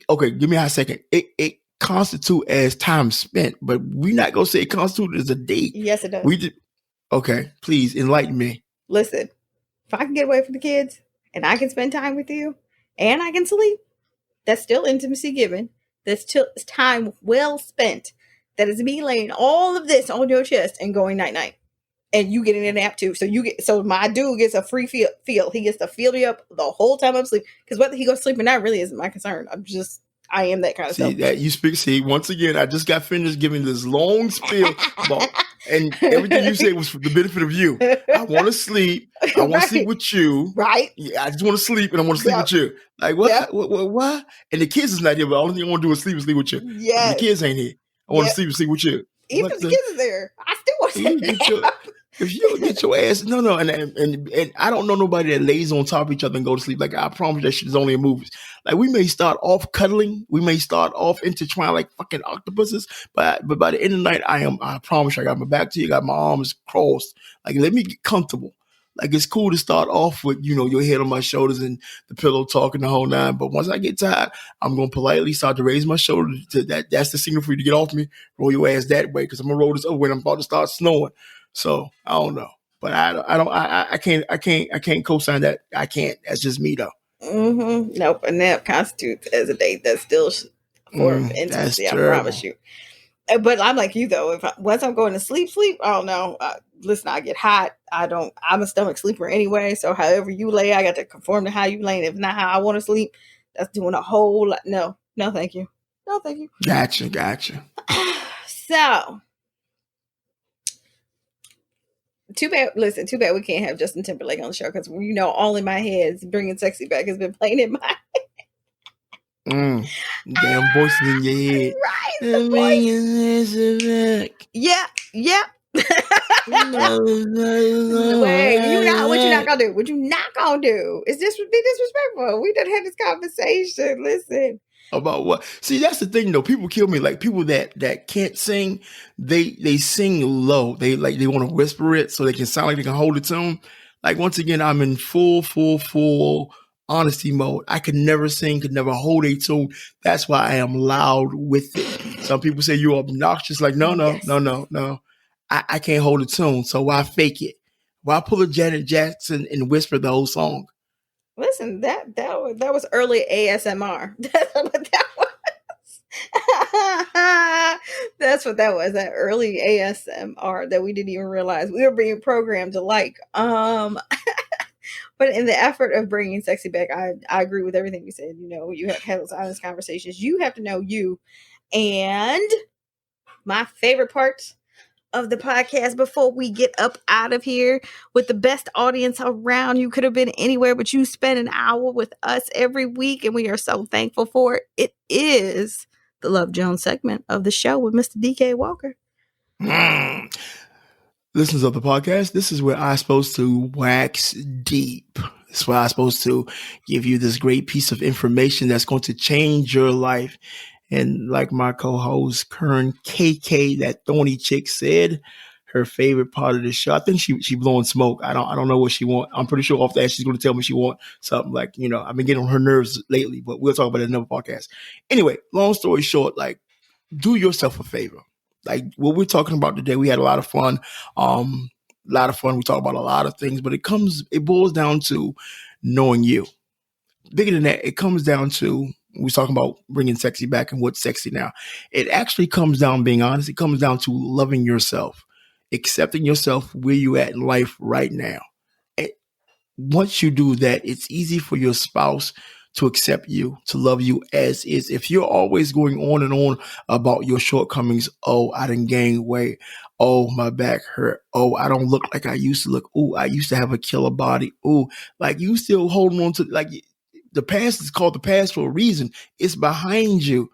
Okay, give me a second. It constitute as time spent, but we not gonna say it constitute as a date. Yes, it does. Okay, please enlighten me. Listen, if I can get away from the kids and I can spend time with you and I can sleep, that's still intimacy given. That's still time well spent. That is me laying all of this on your chest and going night night, and you getting a nap too. So my dude gets a free feel. He gets to feel me up the whole time I'm sleeping. Because whether he goes to sleep or not really isn't my concern. I am that kind of stuff. That you speak. See, once again, I just got finished giving this long spiel about, and everything you said was for the benefit of you. I want to sleep. I want to sleep with you. Right. Yeah, I just want to sleep, and I want to sleep with you. Like what? Yep. What? And the kids is not here, but the only thing I want to do is sleep with you. Yeah. The kids ain't here. I want to sleep with you. Even if the kids are there, I still want to. If you don't get your ass, no, and I don't know nobody that lays on top of each other and go to sleep. Like, I promise that shit is only in movies. Like, we may start off cuddling, we may start off intertwined like fucking octopuses, but by the end of the night, I promise you, I got my back to you, I got my arms crossed. Like, let me get comfortable. Like, it's cool to start off with, you know, your head on my shoulders and the pillow talking the whole nine. But once I get tired, I'm going to politely start to raise my shoulder to that. That's the signal for you to get off me. Roll your ass that way, because I'm going to roll this over when I'm about to start snowing. So I don't know, but I can't co-sign that. I can't. That's just me though. Mm-hmm. Nope. A nap constitutes as a date. That's still a form of intimacy. I promise you. But I'm like you though. Once I'm going to sleep, I don't know. Listen, I get hot. I'm a stomach sleeper anyway. So however you lay, I got to conform to how you lay. And if not how I want to sleep, that's doing a whole lot. No, thank you. No, thank you. Gotcha. So. Too bad we can't have Justin Timberlake on the show, because, you know, all in my head is Bringing Sexy Back has been playing in my head. Damn voices in your head. Right. Bringing Sexy Back. Yeah. Wait, what you not gonna do? What you not gonna do? Is this be disrespectful? We done had this conversation. Listen. About what? See, that's the thing though. People kill me. Like, people that can't sing, they sing low. They want to whisper it so they can sound like they can hold a tune. Like, once again, I'm in full honesty mode. I could never sing, could never hold a tune. That's why I am loud with it. Some people say you're obnoxious. Like, no. I can't hold a tune. So why fake it? Why pull a Janet Jackson and whisper the whole song? Listen, that was early ASMR. That's what that was. That's what that was. That early ASMR that we didn't even realize we were being programmed to like. But in the effort of bringing sexy back, I agree with everything you said. You know, you have to have those honest conversations. You have to know you. And my favorite part of the podcast before we get up out of here with the best audience around. You could have been anywhere, but you spend an hour with us every week, and we are so thankful for it. It is the Love Jones segment of the show with Mr. DK Walker. Listeners of the podcast, this is where I'm supposed to wax deep. It's where I'm supposed to give you this great piece of information that's going to change your life. And like my co-host, Karen KK, that Thorny chick said, her favorite part of the show, I think she blowing smoke. I don't know what she want. I'm pretty sure off that she's going to tell me she want something like, I've been getting on her nerves lately, but we'll talk about it in another podcast. Anyway, long story short, like, do yourself a favor. Like what we're talking about today, we had a lot of fun. We talk about a lot of things, but it boils down to knowing you. Bigger than that, it comes down to, we're talking about bringing sexy back and what's sexy now. It actually comes down, being honest, it comes down to loving yourself, accepting yourself where you at in life right now. And once you do that, it's easy for your spouse to accept you, to love you as is. If you're always going on and on about your shortcomings, oh, I didn't gain weight. Oh, my back hurt. Oh, I don't look like I used to look. Oh, I used to have a killer body. Oh, like you still holding on to, like, the past is called the past for a reason. It's behind you.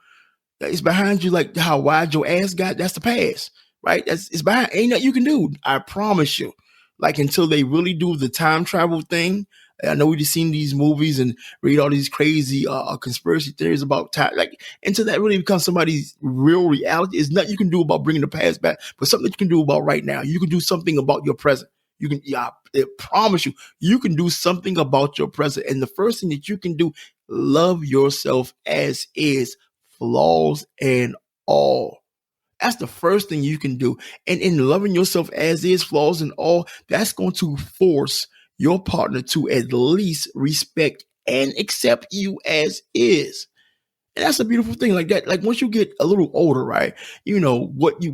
It's behind you, like how wide your ass got. That's the past, right? It's behind. Ain't nothing you can do. I promise you. Like until they really do the time travel thing. I know we've seen these movies and read all these crazy conspiracy theories about time. Like until that really becomes somebody's real reality, there's nothing you can do about bringing the past back, but something you can do about right now. You can do something about your present. You can, I promise you, you can do something about your present. And the first thing that you can do, love yourself as is, flaws and all. That's the first thing you can do. And in loving yourself as is, flaws and all, that's going to force your partner to at least respect and accept you as is. And that's a beautiful thing like that. Like once you get a little older, right? What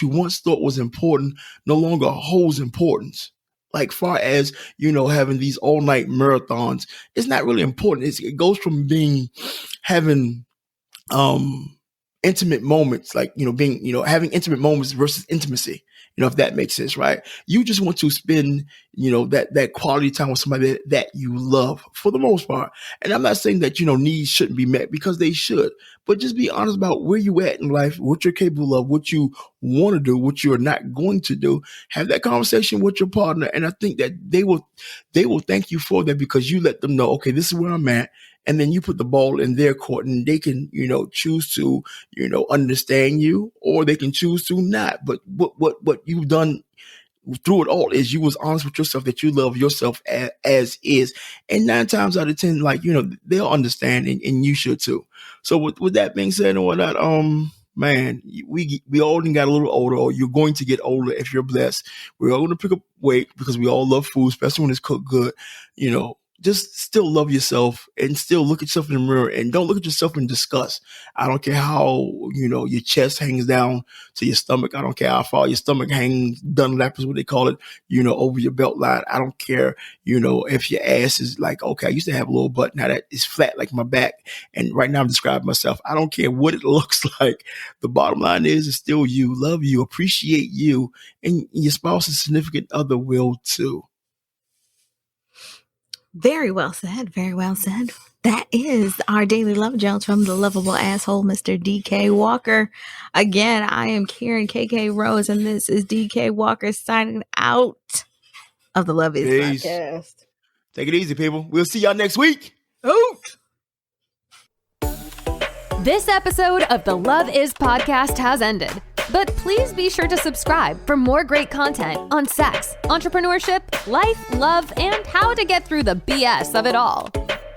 you once thought was important no longer holds importance. Like far as, having these all night marathons, it's not really important. It goes from having, intimate moments, like, having intimate moments versus intimacy, if that makes sense, right? You just want to spend, that quality time with somebody that you love for the most part. And I'm not saying that, needs shouldn't be met, because they should, but just be honest about where you at in life, what you're capable of, what you want to do, what you're not going to do. Have that conversation with your partner. And I think that they will thank you for that, because you let them know, okay, this is where I'm at. And then you put the ball in their court, and they can, choose to, understand you, or they can choose to not. But what you've done through it all is you was honest with yourself that you love yourself as is. And 9 times out of 10, like, they'll understand, and you should too. So with that being said and whatnot, man, we all got a little older, or you're going to get older if you're blessed. We're all going to pick up weight because we all love food, especially when it's cooked good, Just still love yourself and still look at yourself in the mirror, and don't look at yourself in disgust. I don't care how, your chest hangs down to your stomach. I don't care how far your stomach hangs, Dunlap is what they call it, over your belt line. I don't care, if your ass is like, okay, I used to have a little butt. Now that is flat like my back. And right now I'm describing myself. I don't care what it looks like. The bottom line is, it's still you. Love you, appreciate you, and your spouse and significant other will too. Very well said. Very well said. That is our daily Love Jones from the lovable asshole, Mr. DK Walker. Again, I am Karen KK Rose, and this is DK Walker signing out of the Love Is podcast. Take it easy, people. We'll see y'all next week. Out. This episode of the Love Is podcast has ended. But please be sure to subscribe for more great content on sex, entrepreneurship, life, love, and how to get through the BS of it all.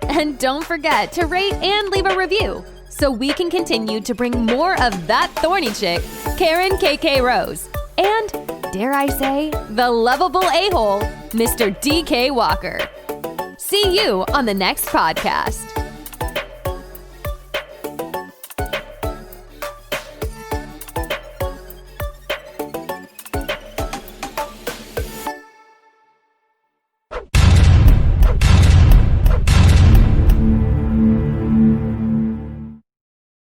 And don't forget to rate and leave a review so we can continue to bring more of that thorny chick, Karen KK Rose, and, dare I say, the lovable a-hole, Mr. DK Walker. See you on the next podcast.